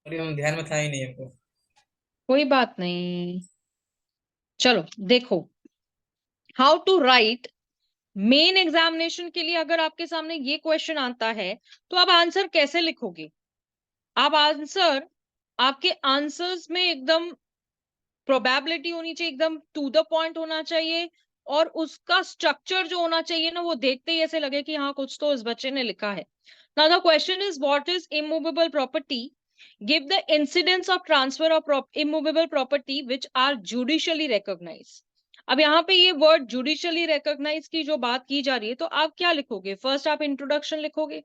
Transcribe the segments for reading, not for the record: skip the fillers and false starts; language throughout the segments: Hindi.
अरे हम ध्यान में था ही नहीं हमको। कोई बात नहीं। चलो देखो, how to write. Main examination के लिए अगर आपके सामने ये क्वेश्चन आता है तो आप आंसर कैसे लिखोगे? आप आंसर, आपके आंसर्स में एकदम प्रोबेबिलिटी होनी चाहिए, एकदम टू द पॉइंट होना चाहिए, और उसका स्ट्रक्चर जो होना चाहिए ना, वो देखते ही ऐसे लगे कि हाँ कुछ तो इस बच्चे ने लिखा है। Now the question is what is immovable property, give the incidence of transfer of immovable property which are judicially recognise. अब यहाँ पे ये वर्ड जुडिशियली रिकॉग्नाइज की जो बात की जा रही है, तो आप क्या लिखोगे? फर्स्ट आप इंट्रोडक्शन लिखोगे,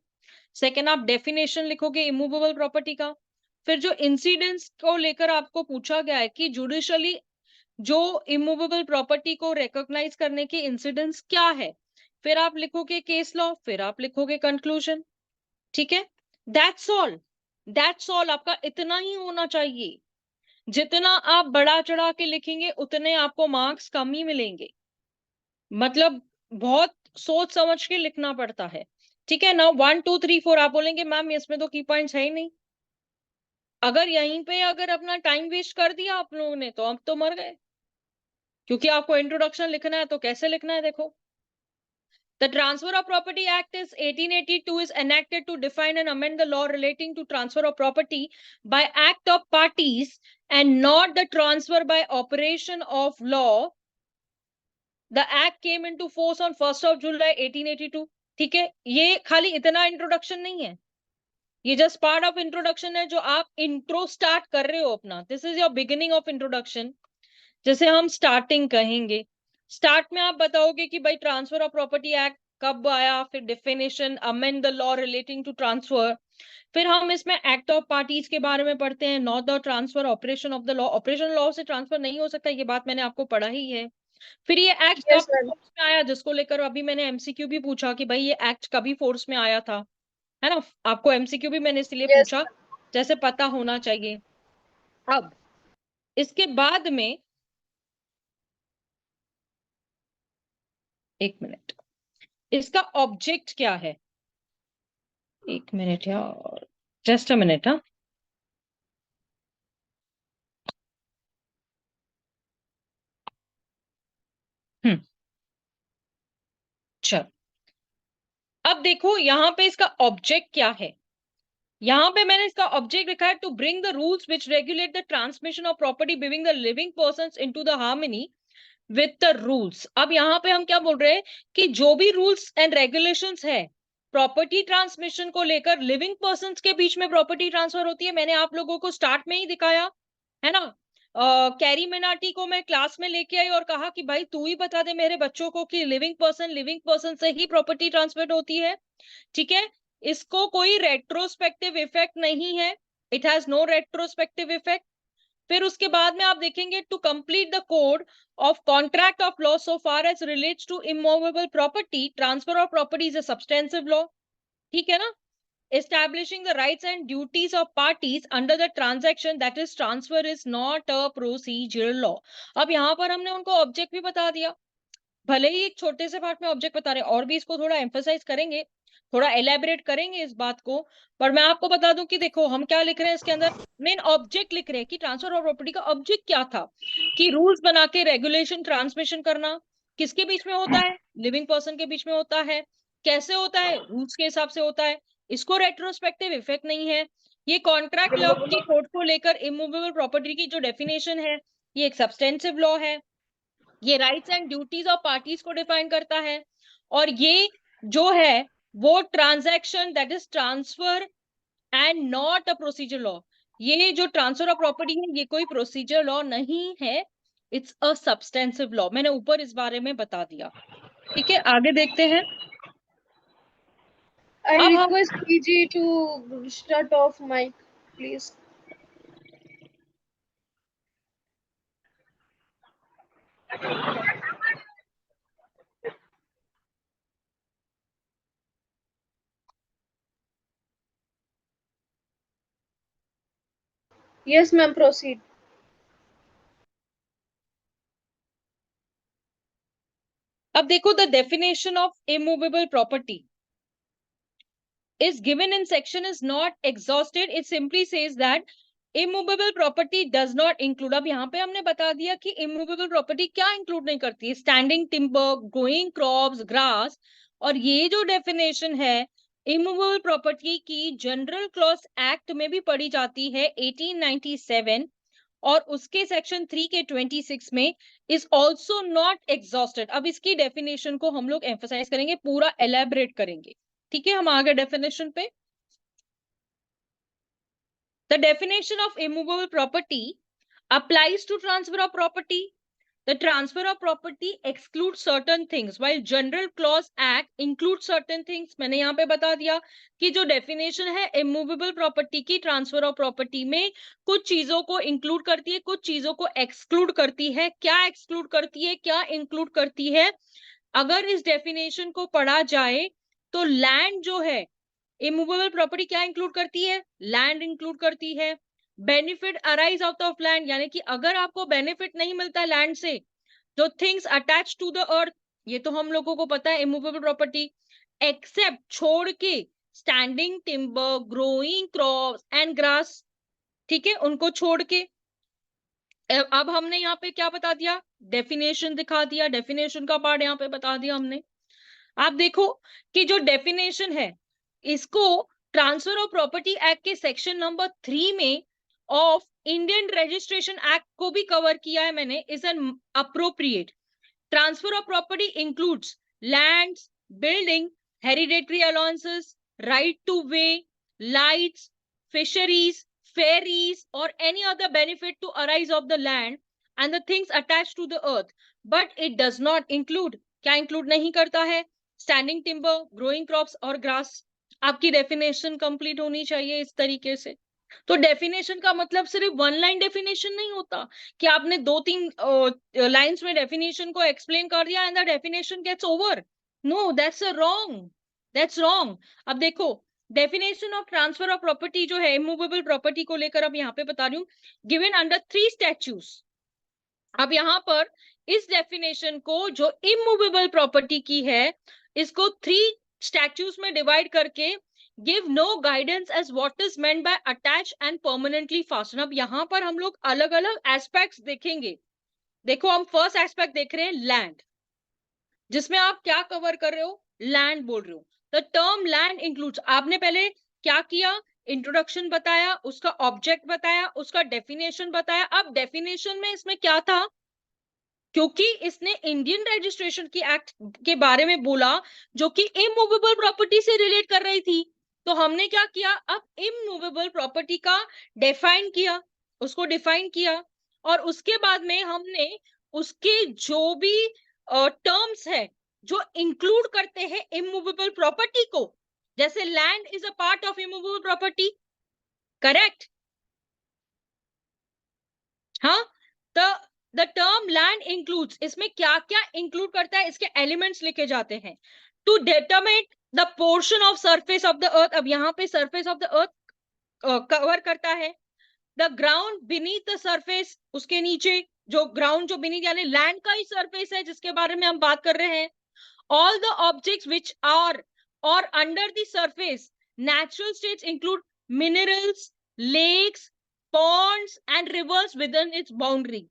सेकेंड आप डेफिनेशन लिखोगे इमूवेबल प्रॉपर्टी का, फिर जो इंसिडेंस को लेकर आपको पूछा गया है कि जुडिशली जो इमूवेबल प्रॉपर्टी को रिकॉग्नाइज करने के इंसिडेंस क्या है, फिर आप लिखोगे केस लॉ, फिर आप लिखोगे कंक्लूजन। ठीक है, दैट्स ऑल। दैट्स ऑल, आपका इतना ही होना चाहिए। जितना आप बढ़ा चढ़ा के लिखेंगे उतने आपको मार्क्स कम ही मिलेंगे। मतलब बहुत सोच समझ के लिखना पड़ता है। ठीक है ना, 1 2 3 4 आप बोलेंगे मैम इसमें तो की पॉइंट्स है ही नहीं। अगर यहीं पे अगर अपना टाइम वेस्ट कर दिया आप लोगों ने तो अब तो मर गए, क्योंकि आपको इंट्रोडक्शन लिखना है तो कैसे लिखना है देखो। The Transfer of Property Act is 1882 is enacted to define and amend the law relating to transfer of property by act of parties and not the transfer by operation of law. The act came into force on 1st of July 1882. ठीक है, ये खाली इतना इंट्रोडक्शन नहीं है, ये जस्ट पार्ट ऑफ इंट्रोडक्शन है जो आप इंट्रो स्टार्ट कर रहे हो अपना। This is your beginning of introduction, जैसे हम स्टार्टिंग कहेंगे। स्टार्ट में आप बताओगे कि भाई ट्रांसफर ऑफ प्रॉपर्टी एक्ट कब आया, फिर definition, amend the law relating to transfer, फिर हम इसमें एक्ट ऑफ पार्टीज के बारे में पढ़ते हैं, not the transfer, operation of the law. Operation law से ट्रांसफर नहीं हो सकता, ये बात मैंने आपको पढ़ा ही है। फिर ये एक्ट कब यस मैम। फोर्स में आया, जिसको लेकर अभी मैंने एमसीक्यू भी पूछा कि भाई ये एक्ट कभी फोर्स में आया था, है ना। आपको एमसीक्यू भी मैंने इसलिए यस पूछा, जैसे पता होना चाहिए। अब इसके बाद में, एक मिनट, इसका ऑब्जेक्ट क्या है? एक मिनट यार, जस्ट अ मिनट। हाँ, हम्म, चल। अब देखो यहाँ पे इसका ऑब्जेक्ट क्या है। यहाँ पे मैंने इसका ऑब्जेक्ट लिखा है to bring the rules which regulate the transmission of property बिविंग the living persons into the harmony with the rules. अब यहाँ पे हम क्या बोल रहे हैं कि जो भी रूल्स एंड रेगुलेशंस है प्रॉपर्टी ट्रांसमिशन को लेकर, लिविंग पर्संस के बीच में प्रॉपर्टी ट्रांसफर होती है। मैंने आप लोगों को स्टार्ट में ही दिखाया है ना। कैरी मिनाटी को मैं क्लास में लेके आई और कहा कि भाई तू ही बता दे मेरे बच्चों को कि लिविंग पर्सन से ही प्रॉपर्टी ट्रांसफर होती है। ठीक है, इसको कोई रेट्रोस्पेक्टिव इफेक्ट नहीं है, it has no retrospective effect. फिर उसके बाद में आप देखेंगे to complete the code of contract of law so far as relates to immovable property, transfer of property is a substantive law. ठीक है ना, establishing the rights and duties of parties under the transaction that is transfer is not a procedural law। अब यहाँ पर हमने उनको ऑब्जेक्ट भी बता दिया, भले ही एक छोटे से पार्ट में ऑब्जेक्ट बता रहे हैं, और भी इसको थोड़ा एम्फसाइज करेंगे, थोड़ा एलेबरेट करेंगे इस बात को। पर मैं आपको बता दूं कि देखो हम क्या लिख रहे हैं इसके अंदर, मेन ऑब्जेक्ट लिख रहे हैं कि ट्रांसफर ऑफ प्रॉपर्टी का ऑब्जेक्ट क्या था, कि रूल्स बना के रेगुलेशन ट्रांसमिशन करना किसके बीच में होता है, लिविंग पर्सन के बीच में होता है। कैसे होता है? रूल्स के हिसाब से होता है, इसको रेट्रोस्पेक्टिव इफेक्ट नहीं है। ये कॉन्ट्रैक्ट लॉ की कोड को लेकर इमूवेबल प्रॉपर्टी की जो डेफिनेशन है, ये एक सब्सटेंसिव लॉ है, ये rights and duties of parties को डिफाइन करता है। और ये जो है वो transaction that is transfer and not a procedure law. ये जो ट्रांसफर ऑफ प्रॉपर्टी है ये कोई प्रोसीजर लॉ नहीं है, इट्स अ सब्सटेंसिव लॉ। मैंने ऊपर इस बारे में बता दिया। ठीक है, आगे देखते हैं। आई अब हम, request PG to shut off mic please. Yes ma'am, proceed. अब देखो, the definition of immovable property is given in section is not exhausted. It simply says that immovable property does not include, अब यहाँ पे हमने बता दिया कि इमूवेबल प्रॉपर्टी क्या इंक्लूड नहीं करती है, standing timber, growing crops, grass. और ये जो डेफिनेशन है इमूवेबल प्रॉपर्टी की जनरल क्लॉज एक्ट में भी पढ़ी जाती है 1897, और उसके सेक्शन 3 के 26 में, इज ऑल्सो नॉट एग्जॉस्टेड। अब इसकी डेफिनेशन को हम लोग एम्फोसाइज करेंगे, पूरा एलेबरेट करेंगे। ठीक है, हम आगे डेफिनेशन पे। The definition of immovable property applies to transfer of property. The transfer of property excludes certain things, while General Clause Act includes certain things. मैंने यहाँ पे बता दिया कि जो definition है immovable property की, transfer of property में कुछ चीजों को include करती है, कुछ चीजों को exclude करती है। क्या exclude करती है, क्या include करती है? अगर इस definition को पढ़ा जाए तो land जो है, इमूवेबल प्रॉपर्टी क्या इंक्लूड करती है? लैंड इंक्लूड करती है। Benefit arise out of land, यानी कि अगर आपको बेनिफिट नहीं मिलता लैंड से, जो things attach to the earth, ये तो हम लोगों को पता है इमूवेबल प्रॉपर्टी, एक्सेप्ट छोड़ के standing timber, growing crops and grass. ठीक है, उनको छोड़ के। अब हमने यहाँ पे क्या बता दिया, डेफिनेशन दिखा दिया, डेफिनेशन का पार्ट यहाँ पे बता दिया हमने। आप देखो कि जो डेफिनेशन है इसको ट्रांसफर ऑफ प्रॉपर्टी एक्ट के सेक्शन नंबर 3 में ऑफ इंडियन रजिस्ट्रेशन एक्ट को भी कवर किया है मैंने, is an appropriate. Transfer of property includes lands, building, hereditary allowances, right to way, lights, fisheries, ferries or any other benefit to arise of the land and the things attached to the earth, but it does not include, क्या इंक्लूड नहीं करता है? स्टैंडिंग टिम्बर, ग्रोइंग क्रॉप्स और ग्रास। आपकी डेफिनेशन कंप्लीट होनी चाहिए इस तरीके से। तो डेफिनेशन का मतलब सिर्फ वन लाइन डेफिनेशन नहीं होता कि आपने 2-3 लाइंस में डेफिनेशन को एक्सप्लेन कर दिया and the definition gets over. No, that's wrong, that's wrong. अब देखो, definition of transfer of property जो है इमूवेबल प्रॉपर्टी को लेकर, अब यहाँ पे बता रही हूँ, गिवन अंडर 3 स्टैट्यूज। अब यहाँ पर इस डेफिनेशन को जो इमूवेबल प्रॉपर्टी की है, इसको 3 स्टैट्यूज में डिवाइड करके give no guidance as what is meant by attach and permanently fasten. अब यहाँ पर हम लोग अलग अलग एस्पेक्ट्स देखेंगे। देखो, हम फर्स्ट एस्पेक्ट देख रहे हैं लैंड, जिसमें आप क्या कवर कर रहे हो, लैंड बोल रहे हो। द टर्म लैंड इंक्लूड्स, आपने पहले क्या किया, इंट्रोडक्शन बताया, उसका ऑब्जेक्ट बताया, उसका डेफिनेशन बताया। अब डेफिनेशन में इसमें क्या था, क्योंकि इसने इंडियन रजिस्ट्रेशन की एक्ट के बारे में बोला जो कि इमूवेबल प्रॉपर्टी से रिलेट कर रही थी, तो हमने क्या किया, अब इमूवेबल प्रॉपर्टी का डिफाइन किया, उसको डिफाइन किया, और उसके बाद में हमने उसके जो भी टर्म्स है जो इंक्लूड करते हैं इमूवेबल प्रॉपर्टी को, जैसे land is a part of immovable property, correct? हाँ, द टर्म लैंड इंक्लूड्स, इसमें क्या क्या इंक्लूड करता है, इसके एलिमेंट्स लिखे जाते हैं। To determine the portion of surface of the earth, अब यहाँ पे surface of the earth cover करता है। The ground beneath the surface, उसके नीचे जो ग्राउंड, जो बीनीथ यानी लैंड का ही सरफेस है जिसके बारे में हम बात कर रहे हैं। All the objects which are और under the surface, natural states include minerals, lakes, ponds and rivers within its boundary.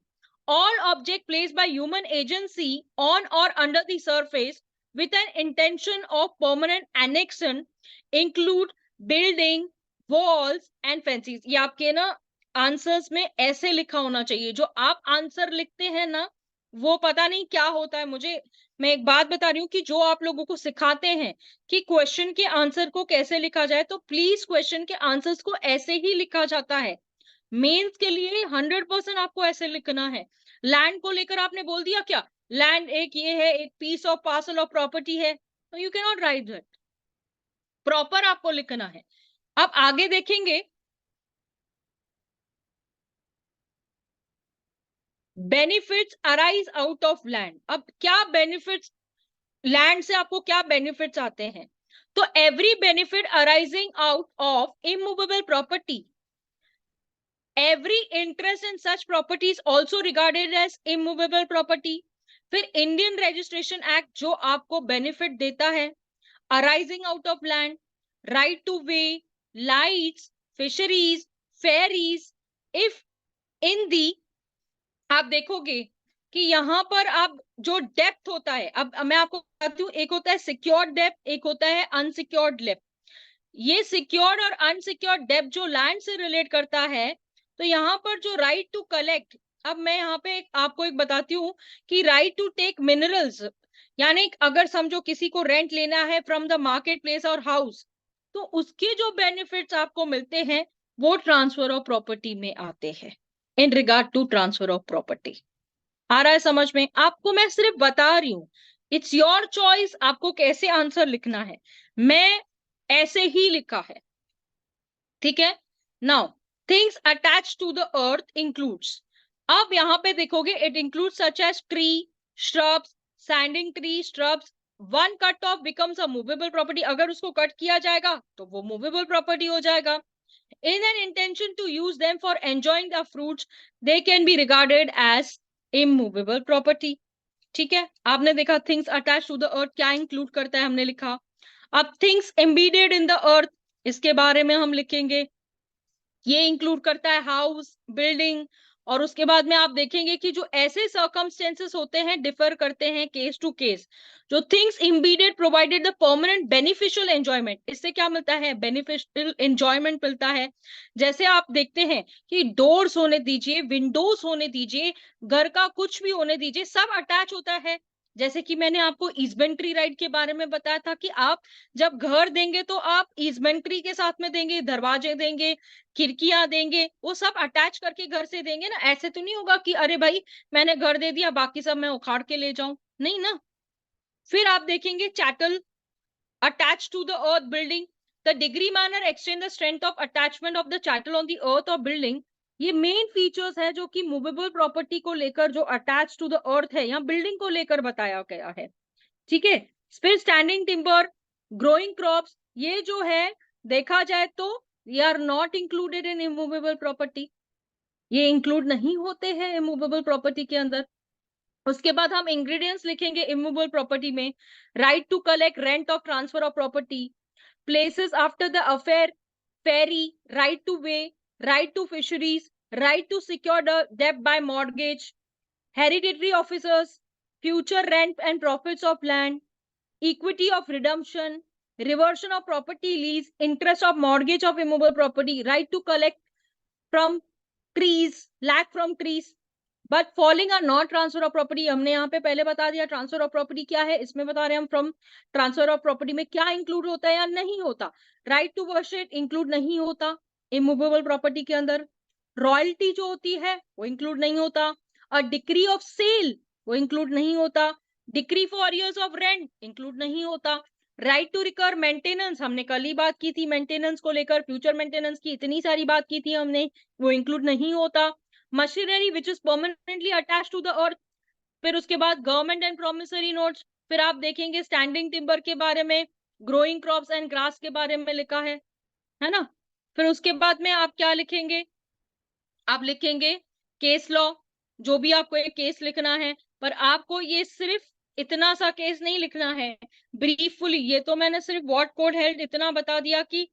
All object placed by human agency on or under the surface with an intention of permanent annexation include building, walls and fences. ये आपके ना आंसर्स में ऐसे लिखा होना चाहिए। जो आप आंसर लिखते हैं ना, वो पता नहीं क्या होता है मुझे। मैं एक बात बता रही हूँ कि जो आप लोगों को सिखाते हैं कि क्वेश्चन के आंसर को कैसे लिखा जाए, तो प्लीज क्वेश्चन के आंसर्स को ऐसे ही लिखा जाता है। मेंस के लिए 100% आपको ऐसे लिखना है। लैंड को लेकर आपने बोल दिया क्या, लैंड एक ये है, एक piece of parcel of property है, तो you can not write that, proper आपको लिखना है। अब आगे देखेंगे, benefits arise out of land. अब क्या बेनिफिट्स, लैंड से आपको क्या बेनिफिट्स आते हैं, तो every benefit arising out of immovable property, every interest in such property is also regarded as immovable property। फिर इंडियन रजिस्ट्रेशन एक्ट जो आपको बेनिफिट देता है, arising out of land, right to way, lights, fisheries, ferries, if in the, आप देखोगे कि यहाँ पर आप जो डेप्थ होता है, अब मैं आपको बताती हूँ, एक होता है सिक्योर्ड डेप्थ, एक होता है अनसिक्योर्ड डेप्थ। ये सिक्योर्ड और अनसिक्योर्ड डेप्थ जो लैंड से रिलेट करता है, तो यहाँ पर जो राइट टू कलेक्ट, अब मैं यहाँ पे आपको एक बताती हूँ कि राइट टू टेक मिनरल्स, यानी अगर समझो किसी को रेंट लेना है फ्रॉम द मार्केट प्लेस और हाउस, तो उसके जो बेनिफिट्स आपको मिलते हैं वो ट्रांसफर ऑफ प्रॉपर्टी में आते हैं, in regard to transfer of property. आ रहा है समझ में? आपको मैं सिर्फ बता रही हूं, इट्स योर चॉइस आपको कैसे आंसर लिखना है, मैं ऐसे ही लिखा है, ठीक है। Now things attach to the earth includes, अब यहां पे देखोगे it include such as tree, shrubs, standing tree, shrubs. One cut off becomes a movable property, अगर उसको कट किया जाएगा तो वो मूवेबल प्रॉपर्टी हो जाएगा। In an intention to use them for enjoying the fruits, they can be regarded as immovable property. ठीक है, आपने देखा things attach to the earth क्या इंक्लूड करता है, हमने लिखा। अब things embedded in the earth, इसके बारे में हम लिखेंगे, ये इंक्लूड करता है हाउस, बिल्डिंग। और उसके बाद में आप देखेंगे कि जो ऐसे सर्कमस्टेंसेस होते हैं डिफर करते हैं केस टू केस। जो things embedded provided the permanent beneficial enjoyment, इससे क्या मिलता है, बेनिफिशियल एंजॉयमेंट मिलता है। जैसे आप देखते हैं कि डोर्स होने दीजिए, विंडोज होने दीजिए, घर का कुछ भी होने दीजिए, सब अटैच होता है। जैसे कि मैंने आपको ईजमेंट्री राइट के बारे में बताया था कि आप जब घर देंगे तो आप ईजमेंट्री के साथ में देंगे, दरवाजे देंगे, खिड़कियां देंगे, वो सब अटैच करके घर से देंगे ना। ऐसे तो नहीं होगा कि अरे भाई मैंने घर दे दिया बाकी सब मैं उखाड़ के ले जाऊं, नहीं ना। फिर आप देखेंगे chattel attach to the earth building, the degree manner extend the strength of attachment of the chattel on the earth और बिल्डिंग। ये मेन फीचर्स है जो कि मूवेबल प्रॉपर्टी को लेकर जो अटैच टू द अर्थ है, यहाँ बिल्डिंग को लेकर बताया गया है, ठीक है। फिर स्टैंडिंग टिम्बर, ग्रोइंग क्रॉप्स, ये जो है देखा जाए तो ये are not included in immovable property, ये इंक्लूड नहीं होते हैं इमूवेबल प्रॉपर्टी के अंदर। उसके बाद हम इंग्रेडिएंट्स लिखेंगे इमूवेबल प्रॉपर्टी में, right to collect rent of transfer of property, places after the affair, ferry, right to way, right to fisheries, right to secure the डेब्ट by mortgage, hereditary officers, future rent and profits of land, equity of redemption, reversion of property lease, interest of mortgage of immovable property, right to collect from trees, lack from trees, but falling are not transfer of property। हमने यहाँ पे पहले बता दिया ट्रांसफर ऑफ प्रॉपर्टी क्या है, इसमें बता रहे हैं हम फ्रॉम ट्रांसफर ऑफ प्रॉपर्टी में क्या इंक्लूड होता है या नहीं होता। राइट टू वर्शिप इंक्लूड नहीं होता इमूवेबल प्रॉपर्टी के अंदर। रॉयल्टी जो होती है वो इंक्लूड नहीं होता। अ डिक्री ऑफ सेल वो इंक्लूड नहीं होता। Decree for years of rent include नहीं होता। राइट टू रिकर मेंटेनेंस, हमने कल ही बात की थी मेंटेनेंस को लेकर, फ्यूचर मेंटेनेंस की इतनी सारी बात की थी हमने, वो इंक्लूड नहीं होता। Machinery which is permanently attach to the earth. फिर उसके बाद गवर्नमेंट एंड प्रोमिसरी नोट्स। फिर आप देखेंगे स्टैंडिंग टिम्बर के बारे में, ग्रोइंग क्रॉप्स एंड ग्रास के बारे में लिखा है ना। फिर उसके बाद में आप क्या लिखेंगे, आप लिखेंगे केस लॉ, जो भी आपको एक केस लिखना है, पर आपको ये सिर्फ इतना सा केस नहीं लिखना है ब्रीफुली। ये तो मैंने सिर्फ व्हाट कोर्ट हेल्ड इतना बता दिया कि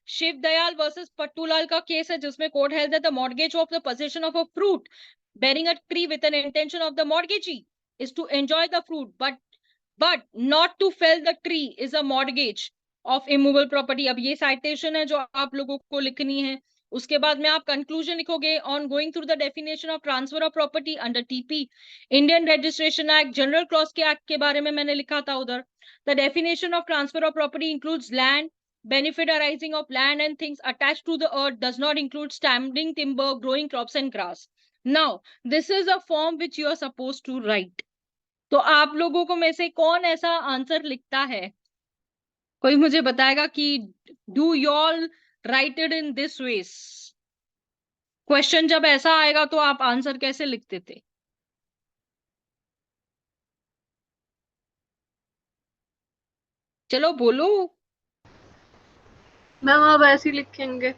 शिव दयाल वर्सेस पट्टूलाल का केस है जिसमें court held that the mortgage of the position of a fruit bearing a tree with an intention of the mortgagee is to enjoy the fruit but not to fell the tree is a mortgage of immovable property। अब ये साइटेशन है जो आप लोगों को लिखनी है। उसके बाद में आप कंक्लूजन लिखोगे on going through the definition of transfer of property under TP, Indian registration act, general clause के एक्ट के बारे में मैंने लिखा था उधर। The definition of transfer of property includes land, benefit arising of land and things attached to the earth, does not include standing timber, growing crops and grass। Now this is a form which you are supposed to write। तो आप लोगों को में से कौन ऐसा आंसर लिखता है, कोई मुझे बताएगा कि do you all write it in this ways. Question जब ऐसा आएगा तो आप आंसर कैसे लिखते थे? चलो बोलो। मैम आप ऐसे ही लिखेंगे।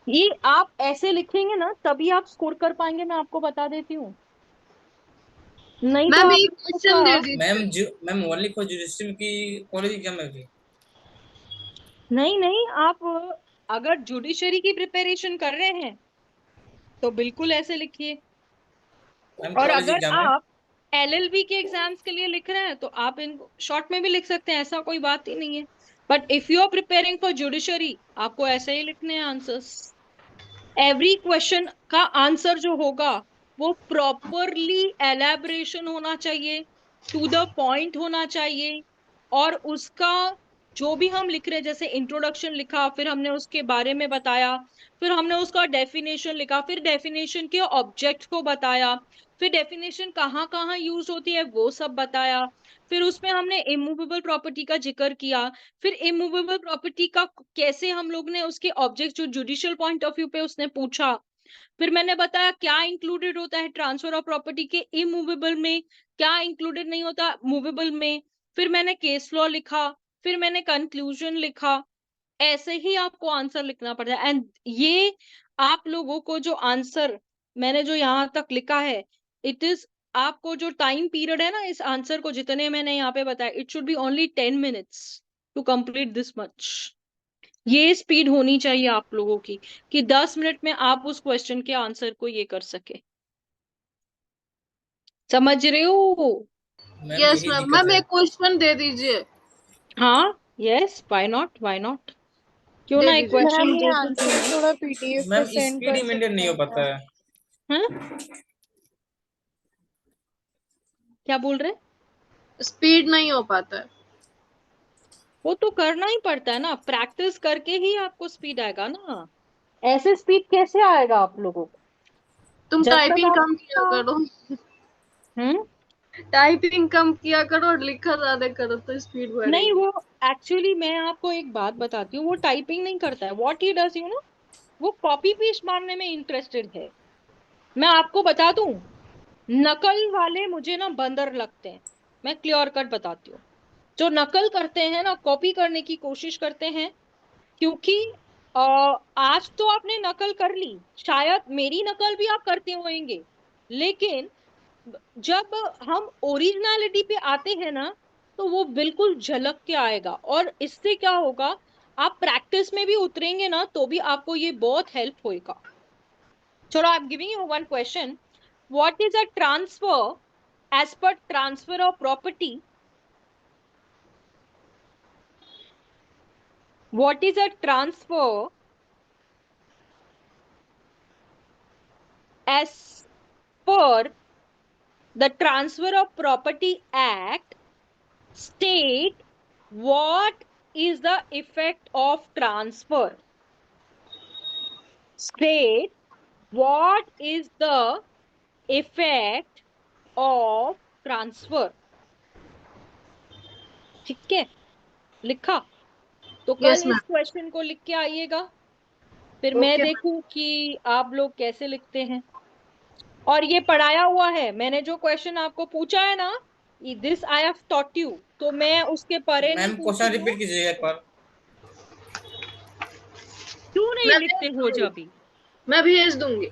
ये आप ऐसे लिखेंगे ना तभी आप स्कोर कर पाएंगे, मैं आपको बता देती हूँ, नहीं तो मैम आप एक लोगों क्वेश्चन दे का। दीजिए। मैम ओनली फॉर जुडिशरी की कॉलेज एग्जाम है अभी। नहीं नहीं, आप अगर जुडिशरी की प्रिपरेशन कर रहे हैं तो बिल्कुल ऐसे लिखिए, मैम और कॉलेज अगर एग्जाम है। आप एलएलबी के एग्जाम्स के लिए लिख रहे हैं तो आप इनको शॉर्ट में भी लिख सकते हैं, ऐसा कोई बात ही नहीं है। But if you are preparing for judiciary, आपको ऐसे ही लिखने हैं आंसर्स। एवरी क्वेश्चन का आंसर जो होगा वो प्रॉपरली एलैबोरेशन होना चाहिए, टू द पॉइंट होना चाहिए, और उसका जो भी हम लिख रहे हैं, जैसे इंट्रोडक्शन लिखा, फिर हमने उसके बारे में बताया, फिर हमने उसका डेफिनेशन लिखा, फिर डेफिनेशन के ऑब्जेक्ट को बताया, फिर डेफिनेशन कहाँ कहाँ यूज होती है वो सब बताया, फिर उसमें हमने इमूवेबल प्रॉपर्टी का जिक्र किया, फिर इमूवेबल प्रॉपर्टी का कैसे हम लोग ने उसके ऑब्जेक्ट जो जुडिशियल पॉइंट ऑफ व्यू पे उसने पूछा, फिर मैंने बताया क्या इंक्लूडेड होता है ट्रांसफर ऑफ प्रॉपर्टी के इमूवेबल में, क्या इंक्लूडेड नहीं होता मूवेबल में, फिर मैंने केस लॉ लिखा, फिर मैंने कंक्लूजन लिखा। ऐसे ही आपको आंसर लिखना पड़ता है। एंड ये आप लोगों को जो आंसर मैंने जो यहाँ तक लिखा है, इट इज, आपको जो टाइम पीरियड है ना इस आंसर को, जितने मैंने यहाँ पे बताया, it should be only 10 minutes to complete this much. ये स्पीड होनी चाहिए आप लोगों की कि 10 मिनट में आप उस क्वेश्चन के आंसर को ये कर सके। समझ रहे हो? मैम यस यही मैम। दिक्कत मैम है। एक क्वेश्चन दे दीजिए। हाँ, yes, why not, why not, क्यों दे ना एक दीजिए। क्वेश्चन मैम ये दे दूं, क्यों आंसर नहीं। थोड़ा पीडीएफ पे मैम सेंड स्पीड कर ही मेंटेन सकते नहीं हो हैं क्या? पाता है। हाँ, क्या बोल रहे? स्पीड नहीं हो पाता है। वो तो करना ही पड़ता है ना, प्रैक्टिस करके ही आपको स्पीड आएगा ना। ऐसे स्पीड कैसे आएगा आप लोगों को तुम जब तक टाइपिंग कम किया आप। करो। हम्म। टाइपिंग कम किया करो और लिखा ज्यादा करो तो स्पीड नहीं, बढ़ेगी। वो एक्चुअली मैं आपको एक बात बताती हूँ, वो टाइपिंग नहीं करता है, what he does you know, वो कॉपी पेस्ट मारने में इंटरेस्टेड है। मैं आपको बता दूं, नकल वाले मुझे ना बंदर लगते हैं। मैं क्लियर कट बताती हूँ। जो नकल करते हैं ना, कॉपी करने की कोशिश करते हैं, क्योंकि अ, आज तो आपने नकल कर ली, शायद मेरी नकल भी आप करते होंगे, लेकिन जब हम ओरिजिनलिटी पे आते हैं ना, तो वो बिल्कुल झलक के आएगा, और इससे क्या होगा, आप प्रैक्टिस में भी उतरेंगे ना तो भी आपको ये बहुत हेल्प होएगा। चलो, I am giving you one question. What is a transfer as per transfer of property? What is a transfer as per the Transfer of Property Act? State what is the effect of transfer. State what is the effect of transfer. ठीक है, लिखा? तो कल यस इस मैम। क्वेश्चन को लिख के आइएगा, फिर मैं ओके मैम। देखूं कि आप लोग कैसे लिखते हैं। और ये पढ़ाया हुआ है, मैंने जो क्वेश्चन आपको पूछा है ना, this I have taught you, तो मैं उसके परे नहीं मैम क्वेश्चन पूछी हूँ। रिपीट कीजिएगा एक बार। क्यों नहीं मैं लिखते भेज हो दूंगी। जब भी? मैं भेज दूंगी।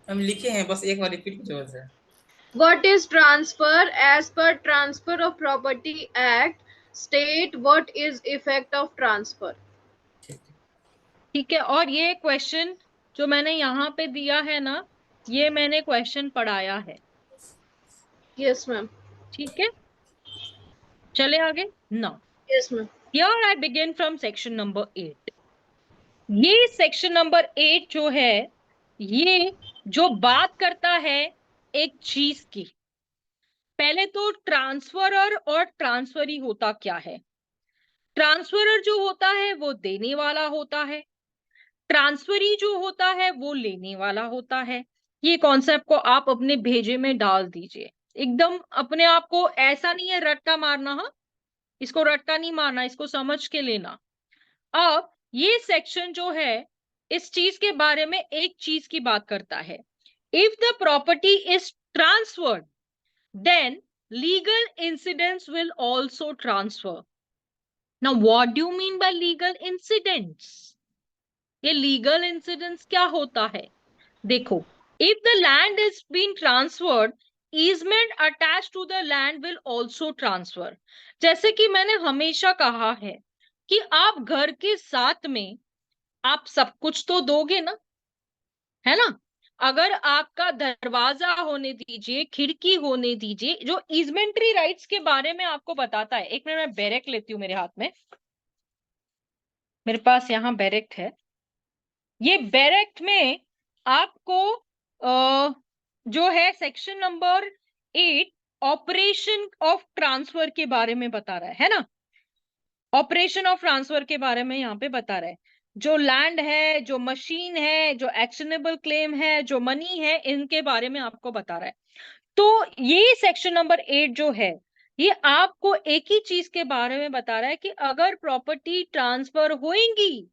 हम लिखे हैं, बस एक बार रिपीट कीजिए बस है। What is transfer? As per Transfer of Property Act, state what is effect of transfer. ठीक है। ठीक है, और ये क्वेश्चन जो मैंने यहाँ पे दिया है ना, ये मैंने क्वेश्चन पढ़ाया है। Yes ma'am. ठीक है, चले आगे ना। Yes ma'am. Here I begin from section number 8। ये सेक्शन नंबर 8 जो है, ये जो बात करता है एक चीज की, पहले तो ट्रांसफरर और ट्रांसफरी होता क्या है। ट्रांसफरर जो होता है वो देने वाला होता है, ट्रांसफरी जो होता है वो लेने वाला होता है। ये कॉन्सेप्ट को आप अपने भेजे में डाल दीजिए, एकदम अपने आप को, ऐसा नहीं है रट्टा मारना, हाँ, इसको रट्टा नहीं मारना, इसको समझ के लेना। अब ये सेक्शन जो है इस चीज के बारे में एक चीज की बात करता है, if the property is transferred then legal incidents will also transfer. Now what do you mean by legal incidents? ये लीगल इंसिडेंट्स क्या होता है? देखो, if the land is been transferred, easement attached to the land will also transfer। जैसे कि मैंने हमेशा कहा है कि आप घर के साथ में आप सब कुछ तो दोगे ना, है ना। अगर आपका दरवाजा होने दीजिए, खिड़की होने दीजिए, जो इजमेंट्री राइट्स के बारे में आपको बताता है। एक मिनट मैं बैरेक्ट लेती हूँ मेरे हाथ में, मेरे पास यहाँ बैरेक्ट है। ये बैरेक्ट में आपको जो है section number 8 operation of transfer के बारे में बता रहा है ना। ऑपरेशन ऑफ ट्रांसफर के बारे में यहाँ पे बता रहा है। जो लैंड है, जो मशीन है, जो एक्शनेबल क्लेम है, जो मनी है, इनके बारे में आपको बता रहा है। तो ये सेक्शन नंबर 8 जो है, ये आपको एक ही चीज के बारे में बता रहा है कि अगर प्रॉपर्टी ट्रांसफर होएंगी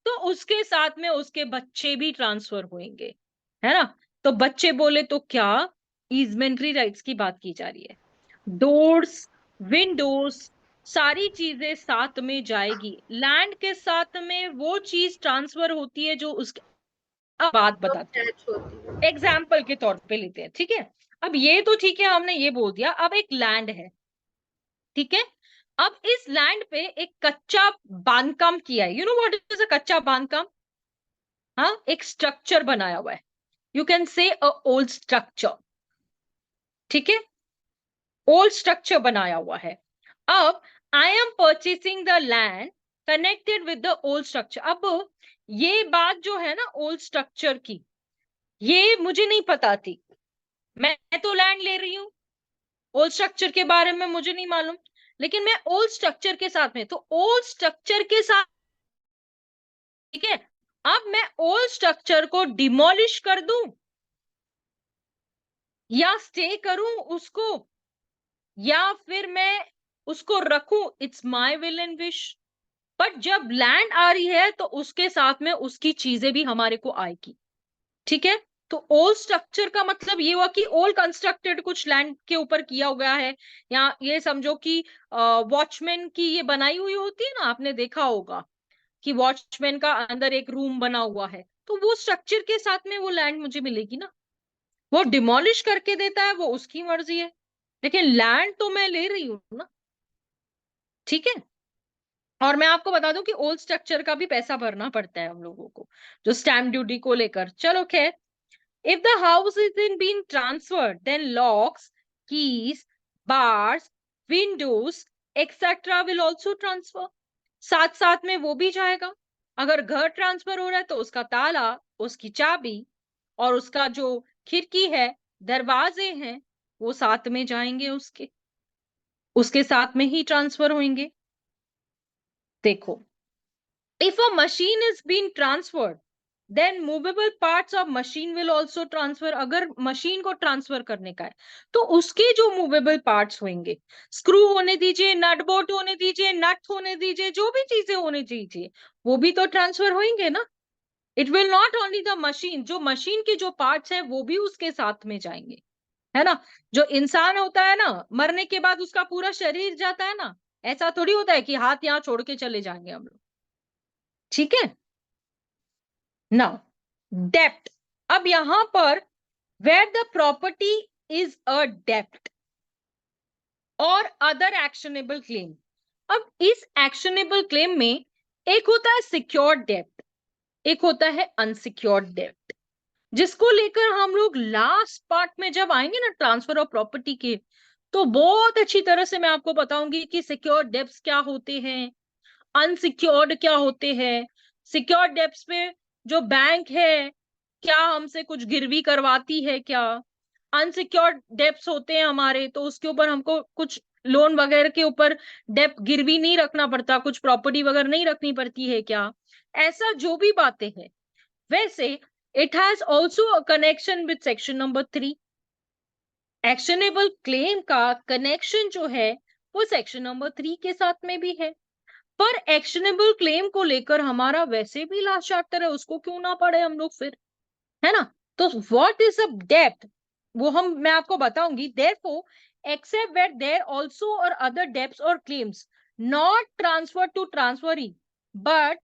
तो उसके साथ में उसके बच्चे भी ट्रांसफर होंगे, है ना। तो बच्चे बोले तो क्या, ईजमेंट्री राइट्स की बात की जा रही है। डोर्स, विंडोज, सारी चीजें साथ में जाएगी। लैंड के साथ में वो चीज ट्रांसफर होती है जो उसके, अब बात बताती हूँ, अटैच होती है। एग्जाम्पल के तौर पे लेते हैं, ठीक है। अब ये तो ठीक है, हमने ये बोल दिया। अब एक लैंड है, ठीक है। अब इस लैंड पे एक कच्चा बांधकाम किया है। यू नो व्हाट इज अ कच्चा बांधकाम? हाँ, एक स्ट्रक्चर बनाया हुआ है। You can say a old structure, ठीक है। ओल्ड स्ट्रक्चर बनाया हुआ है। अब I am purchasing the land connected with the old structure. अब ये बात जो है ना ओल्ड स्ट्रक्चर की, ये मुझे नहीं पता थी। मैं तो लैंड ले रही हूँ, ओल्ड स्ट्रक्चर के बारे में मुझे नहीं मालूम। लेकिन मैं ओल्ड स्ट्रक्चर के साथ में, तो ओल्ड स्ट्रक्चर के साथ, ठीक है। अब मैं ओल्ड स्ट्रक्चर को डिमोलिश कर दूं या स्टे करूं उसको, या फिर मैं उसको रखूं, it's my will and wish. But जब लैंड आ रही है तो उसके साथ में उसकी चीजें भी हमारे को आएगी, ठीक है। तो ओल्ड स्ट्रक्चर का मतलब ये हुआ कि ओल्ड कंस्ट्रक्टेड कुछ लैंड के ऊपर किया गया है। या ये समझो कि वॉचमैन की ये बनाई हुई होती है ना, आपने देखा होगा कि वॉचमैन का अंदर एक रूम बना हुआ है, तो वो स्ट्रक्चर के साथ में वो लैंड मुझे मिलेगी ना। वो डिमोलिश करके देता है, वो उसकी मर्जी है, लेकिन लैंड तो मैं ले रही हूँ ना, ठीक है। और मैं आपको बता दूं कि ओल्ड स्ट्रक्चर का भी पैसा भरना पड़ता है हम लोगों को, जो स्टैम्प ड्यूटी को लेकर। चलो खैर, if the house is in being transferred, then locks, keys, bars, windows, etc. will also transfer. साथ साथ में वो भी जाएगा। अगर घर ट्रांसफर हो रहा है तो उसका ताला, उसकी चाबी और उसका जो खिड़की है, दरवाजे हैं, वो साथ में जाएंगे, उसके साथ में ही ट्रांसफर होंगे। देखो, if a machine is being transferred, then movable parts of machine will also transfer. अगर मशीन को ट्रांसफर करने का है तो उसके जो मूवेबल पार्ट्स होंगे, स्क्रू होने दीजिए, नट बोल्ट होने दीजिए, नट होने दीजिए, जो भी चीजें होने दीजिए, वो भी तो ट्रांसफर होंगे ना। It will not only the machine, जो मशीन के जो पार्ट्स है वो भी उसके साथ में जाएंगे, है ना। जो इंसान होता है ना, मरने के बाद उसका पूरा शरीर जाता है ना, ऐसा थोड़ी होता है कि हाथ यहाँ छोड़ के चले जाएंगे हम लोग, ठीक है। नाउ डेप्ट। अब यहां पर where the property is a डेप्ट और अदर एक्शनेबल क्लेम। अब इस एक्शनेबल क्लेम में एक होता है सिक्योर्ड डेप्ट, एक होता है अनसिक्योर्ड डेप्ट, जिसको लेकर हम लोग लास्ट पार्ट में जब आएंगे ना ट्रांसफर ऑफ प्रॉपर्टी के, तो बहुत अच्छी तरह से मैं आपको बताऊंगी कि सिक्योर्ड डेप्ट्स क्या होते हैं, अनसिक्योर्ड क्या होते हैं। सिक्योर्ड डेप्ट्स पे जो बैंक है, क्या हमसे कुछ गिरवी करवाती है क्या। अनसिक्योर्ड डेप्ट्स होते हैं हमारे, तो उसके ऊपर हमको कुछ लोन वगैरह के ऊपर डेप्ट गिरवी नहीं रखना पड़ता, कुछ प्रॉपर्टी वगैरह नहीं रखनी पड़ती है क्या। ऐसा जो भी बातें हैं, वैसे it has also a connection with section number 3। Actionable claim का कनेक्शन जो है वो सेक्शन नंबर 3 के साथ में भी है। पर एक्शनेबल क्लेम को लेकर हमारा वैसे भी लास्ट चैप्टर है, उसको क्यों ना पढ़े हम लोग फिर, है ना। तो व्हाट इज अ डेप्ट, वो मैं आपको बताऊंगी। Therefore except where there also और अदर डेब्ट्स और claims not transfer to transferee, but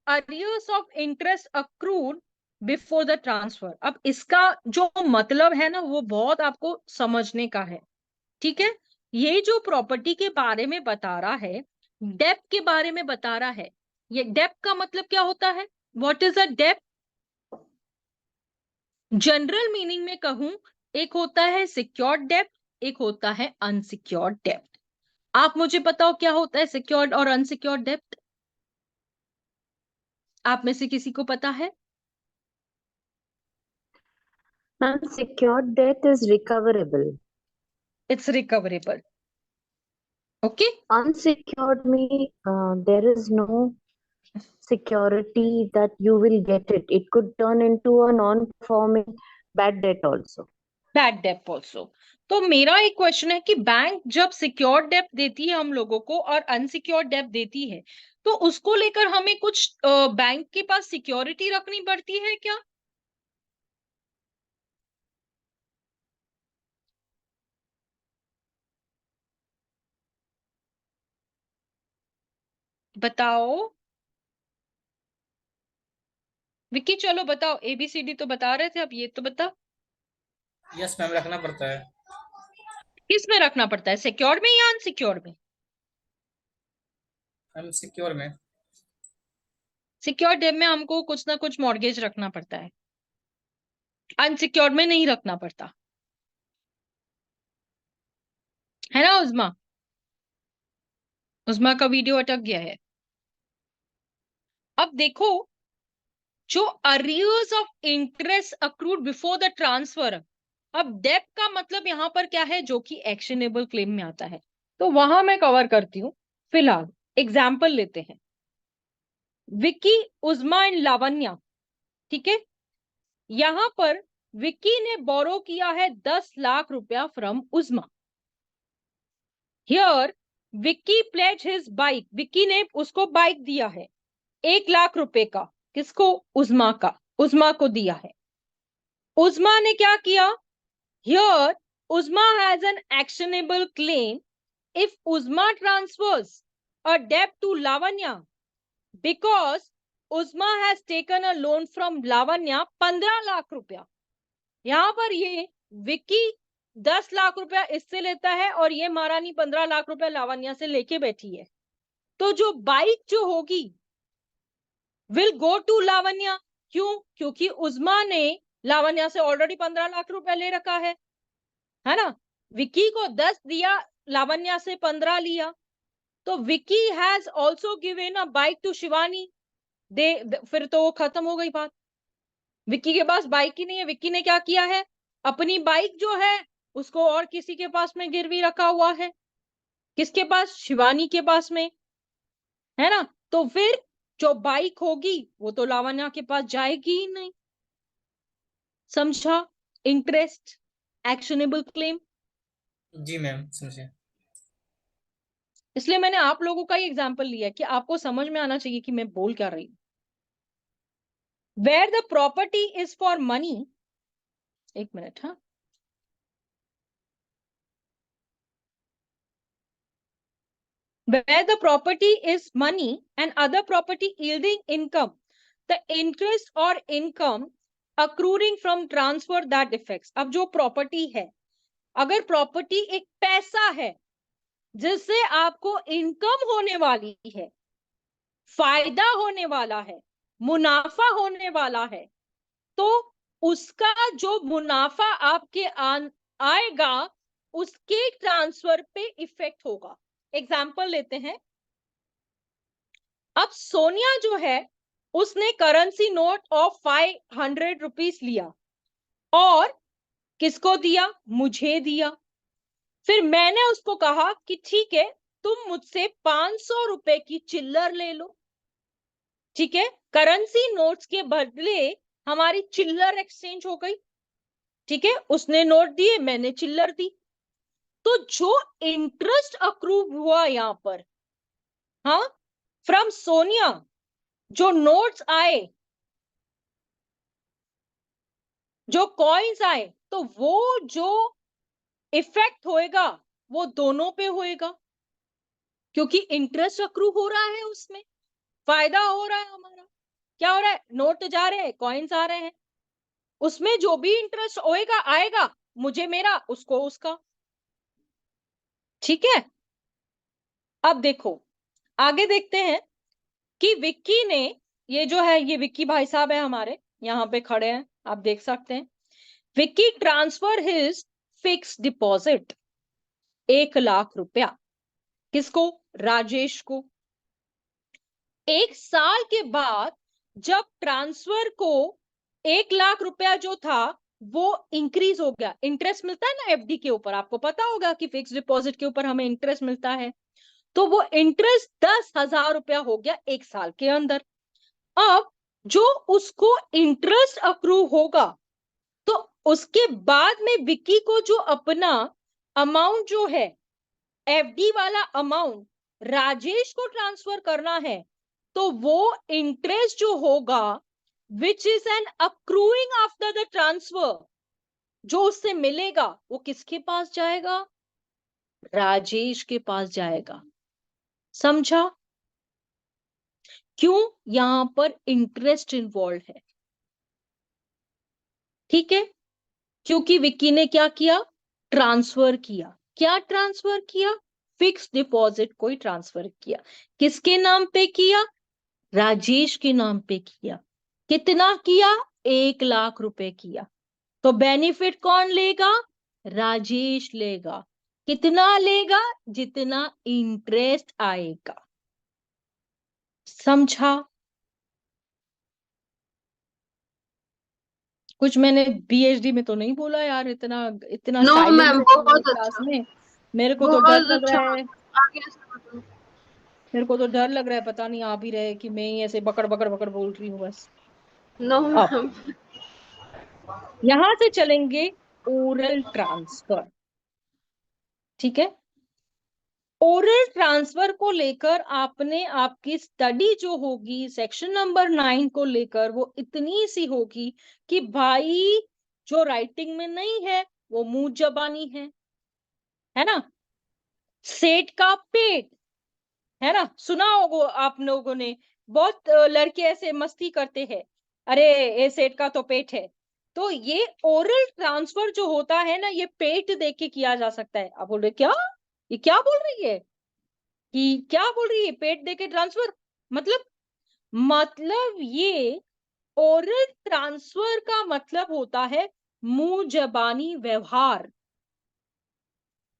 arrears of interest accrued before the transfer. अब इसका जो मतलब है ना, वो बहुत आपको समझने का है, ठीक है। ये जो प्रॉपर्टी के बारे में बता रहा है, डेप्थ के बारे में बता रहा है। ये डेप्थ का मतलब क्या होता है? व्हाट इज अ डेब्ट? जनरल मीनिंग में कहूं, एक होता है सिक्योर्ड डेब्ट, एक होता है अनसिक्योर्ड डेब्ट। आप मुझे बताओ क्या होता है सिक्योर्ड और अनसिक्योर्ड डेब्ट? आप में से किसी को पता है? Unsecured debt is recoverable. It's recoverable. Okay, Unsecured means there is no security that you will get it. It could turn into a non-performing bad debt also. Bad डेब्ट ऑल्सो। तो मेरा एक क्वेश्चन है कि बैंक जब सिक्योर्ड डेब्ट देती है हम लोगों को और अनसिक्योर्ड डेब्ट देती है, तो उसको लेकर हमें कुछ बैंक के पास सिक्योरिटी रखनी पड़ती है क्या? बताओ विक्की, चलो बताओ, एबीसीडी तो बता रहे थे, अब ये तो बता। यस मैम, रखना पड़ता है। किस में रखना पड़ता है, सिक्योर्ड में या अनसिक्योर्ड में? मैम सिक्योर में। सिक्योर्ड डेब्ट में हमको कुछ ना कुछ मॉर्गेज रखना पड़ता है, अनसिक्योर्ड में नहीं रखना पड़ता है ना। उस्मा, उस्मा का वीडियो अटक गया है। अब देखो, जो arrears of interest accrued before the transfer, अब डेब्ट का मतलब यहां पर क्या है, जो कि एक्शनेबल क्लेम में आता है, तो वहां मैं कवर करती हूँ। फिलहाल एग्जाम्पल लेते हैं, विक्की, उस्मा एंड लावण्या, ठीक है। यहां पर विक्की ने बोरो किया है 10 लाख रुपया from Uzma. Here Vicky pledge his bike, Vicky ने उसको बाइक दिया है 1 लाख रुपए का। किसको? उस्मा का, उस्मा को दिया है। उस्मा ने क्या किया? Here Uzma has an actionable claim if Uzma transfers a debt to Lavanya because Uzma has taken a loan from Lavanya 15 lakh रुपया। यहां पर ये विक्की 10 लाख रुपया इससे लेता है और ये महारानी 15 लाख रुपया लावण्या से लेके बैठी है। तो जो बाइक जो होगी विल गो टू लावण्या। क्यों? क्योंकि उस्मा ने लावण्या से ऑलरेडी 15 लाख रुपया ले रखा है ना। विक्की को 10 दिया, लावण्या से 15 लिया, तो Vicky has also given a bike to Shivani. फिर तो वो खत्म हो गई बात। विक्की के पास बाइक ही नहीं है, विक्की ने क्या किया है, अपनी बाइक जो है उसको और किसी के पास में गिरवी रखा हुआ है। किसके पास? शिवानी के पास में, है ना। तो फिर जो बाइक होगी वो तो लावण्या के पास जाएगी ही नहीं। समझा? Interest, actionable claim. जी मैम, समझे। इसलिए मैंने आप लोगों का ही एग्जाम्पल लिया कि आपको समझ में आना चाहिए कि मैं बोल क्या रही हूं। Where the property is for money, एक मिनट, हाँ, where the property is money and other property yielding income, the interest or income accruing from transfer that affects। अब जो प्रॉपर्टी है, अगर प्रॉपर्टी एक पैसा है जिससे आपको इनकम होने वाली है, फायदा होने वाला है, मुनाफा होने वाला है, तो उसका जो मुनाफा आपके आएगा उसके ट्रांसफर पे इफेक्ट होगा। एग्जाम्पल लेते हैं। अब सोनिया जो है उसने करेंसी नोट ऑफ 500 रुपीज लिया और किसको दिया? मुझे दिया। फिर मैंने उसको कहा कि ठीक है, तुम मुझसे 500 रुपए की चिल्लर ले लो। ठीक है, करेंसी नोट्स के बदले हमारी चिल्लर एक्सचेंज हो गई। ठीक है, उसने नोट दिए, मैंने चिल्लर दी। तो जो इंटरेस्ट अक्रूव हुआ यहां पर, हाँ, फ्रॉम सोनिया, जो नोट्स आए, जो कॉइन्स आए, तो वो जो इफेक्ट होएगा वो दोनों पे होएगा, क्योंकि इंटरेस्ट अक्रू हो रहा है, उसमें फायदा हो रहा है हमारा। क्या हो रहा है? नोट जा रहे हैं, कॉइन्स आ रहे हैं, उसमें जो भी इंटरेस्ट होएगा आएगा, मुझे मेरा, उसको उसका। ठीक है, अब देखो आगे देखते हैं कि विक्की ने ये जो है ये विक्की भाई साहब है हमारे, यहाँ पे खड़े हैं, आप देख सकते हैं। Vicky transfer his fix deposit 1,00,000 रुपया, किसको? राजेश को। 1 साल के बाद जब ट्रांसफर को 1,00,000 रुपया जो था वो इंक्रीज हो गया, इंटरेस्ट मिलता है ना एफडी के ऊपर, आपको पता होगा कि फिक्स डिपॉजिट के ऊपर हमें इंटरेस्ट मिलता है, तो वो इंटरेस्ट 10,000 रुपया हो गया 1 साल के अंदर। अब जो उसको इंटरेस्ट अक्रू होगा, तो उसके बाद में विक्की को जो अपना अमाउंट जो है एफडी वाला अमाउंट राजेश को ट्रांसफर करना है, तो वो इंटरेस्ट जो होगा which is an accruing after the transfer, जो उससे मिलेगा वो किसके पास जाएगा? राजेश के पास जाएगा। समझा? क्यों? यहां पर इंटरेस्ट इन्वॉल्व है। ठीक है, क्योंकि विक्की ने क्या किया? ट्रांसफर किया। क्या ट्रांसफर किया? फिक्स डिपॉजिट को ही ट्रांसफर किया। किसके नाम पे किया? राजेश के नाम पे किया। कितना किया? 1,00,000 रुपए किया। तो बेनिफिट कौन लेगा? राजेश लेगा। कितना लेगा? जितना इंटरेस्ट आएगा। समझा? कुछ मैंने बीएचडी में तो नहीं बोला यार, इतना इतना नो साइलेंट मैम, है बहुत क्लास अच्छा, में। मेरे को तो डर बहुत लग अच्छा। रहा है, आगे से बताओ। मेरे को तो डर लग रहा है, पता नहीं आ भी रहे कि मैं ही ऐसे बकड़ बकड़ बकड़ बोल रही हूँ बस। नो अब मैम। यहां से चलेंगे ओरल ट्रांसफर। ठीक है, ओरल ट्रांसफर को लेकर आपने आपकी स्टडी जो होगी सेक्शन नंबर 9 को लेकर वो इतनी सी होगी कि भाई जो राइटिंग में नहीं है वो मुंह जबानी है ना? सेठ का पेट, है ना? सुना होगा आप लोगों ने, बहुत लड़के ऐसे मस्ती करते हैं, अरे ये सेठ का तो पेट है। तो ये ओरल ट्रांसफर जो होता है ना, ये पेट देख के किया जा सकता है। आप बोल रहे क्या, ये क्या बोल रही है, कि क्या बोल रही है पेट देके ट्रांसफर? मतलब ये ओरल ट्रांसफर का मतलब होता है मुंह जबानी व्यवहार।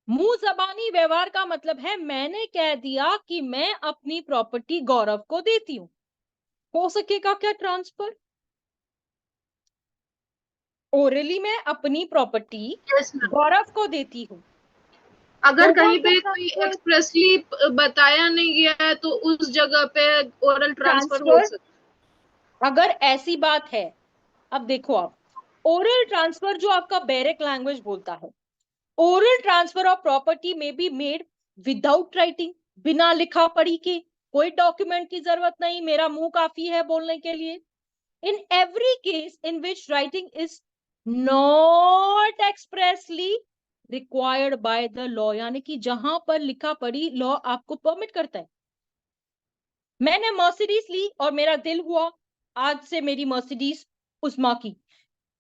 मुंह जबानी व्यवहार का मतलब है मैंने कह दिया कि मैं अपनी प्रॉपर्टी गौरव को देती हूं। हो सकेगा क्या ट्रांसफर? ओरली मैं अपनी प्रॉपर्टी यस मैम। गौरव को देती हूं, अगर तो कहीं वो पे क्या कोई ट्रांसफर? एक्सप्रेसली बताया नहीं गया है तो उस जगह पे ओरल ट्रांसफर हो ट्रांसफर सकता अगर ऐसी बात है, अब देखो आप, ओरल ट्रांसफर जो आपका बैरिक लैंग्वेज बोलता है, ओरल ट्रांसफर ऑफ प्रॉपर्टी में बी मेड विदाउट राइटिंग, बिना लिखा पढ़ी के, कोई डॉक्यूमेंट की जरूरत नहीं, मेरा मुंह काफी है बोलने के लिए। In every case in which writing is not expressly required by the law, यानी कि जहां पर लिखा पढ़ी लॉ आपको परमिट करता है। मैंने मर्सिडीज ली और मेरा दिल हुआ आज से मेरी मर्सिडीज उस्मा की,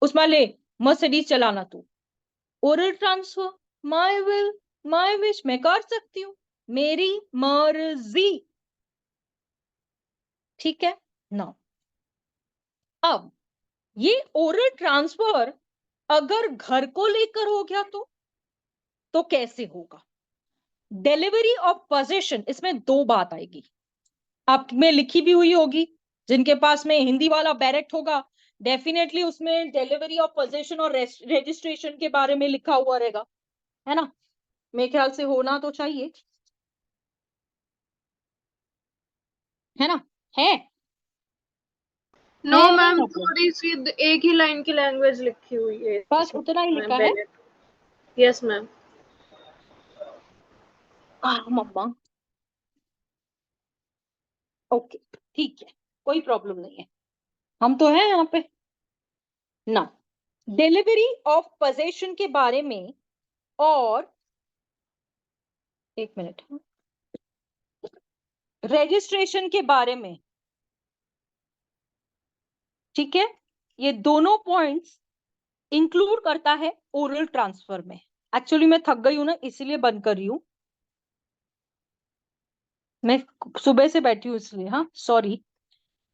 उस्मा ले मर्सिडीज चलाना तू। Oral transfer, my will my wish, मैं कर सकती हूँ, मेरी मर्जी। ठीक है ना? अब ये ओरल ट्रांसफर अगर घर को लेकर हो गया तो कैसे होगा? डिलीवरी ऑफ पोजेशन, इसमें दो बात आएगी, आप में लिखी भी हुई होगी, जिनके पास में हिंदी वाला बैरेक्ट होगा डेफिनेटली उसमें डिलीवरी ऑफ पोजेशन और रजिस्ट्रेशन के बारे में लिखा हुआ रहेगा, है ना? मेरे ख्याल से होना तो चाहिए, है ना? है नो है नहीं मैम, मतलब थोड़ी सी एक ही लाइन की लैंग्वेज लिखी हुई है बस उतना ही लिखा है। Yes ma'am. मम्मा ओके, ठीक है, कोई प्रॉब्लम नहीं है, हम तो हैं यहाँ पे ना। डिलीवरी ऑफ पोजेशन के बारे में और एक मिनट, रजिस्ट्रेशन के बारे में, ठीक है, ये दोनों पॉइंट्स इंक्लूड करता है ओरल ट्रांसफर में। एक्चुअली मैं थक गई हूं ना, इसीलिए बंद कर रही हूं, मैं सुबह से बैठी हूँ इसलिए, हाँ सॉरी।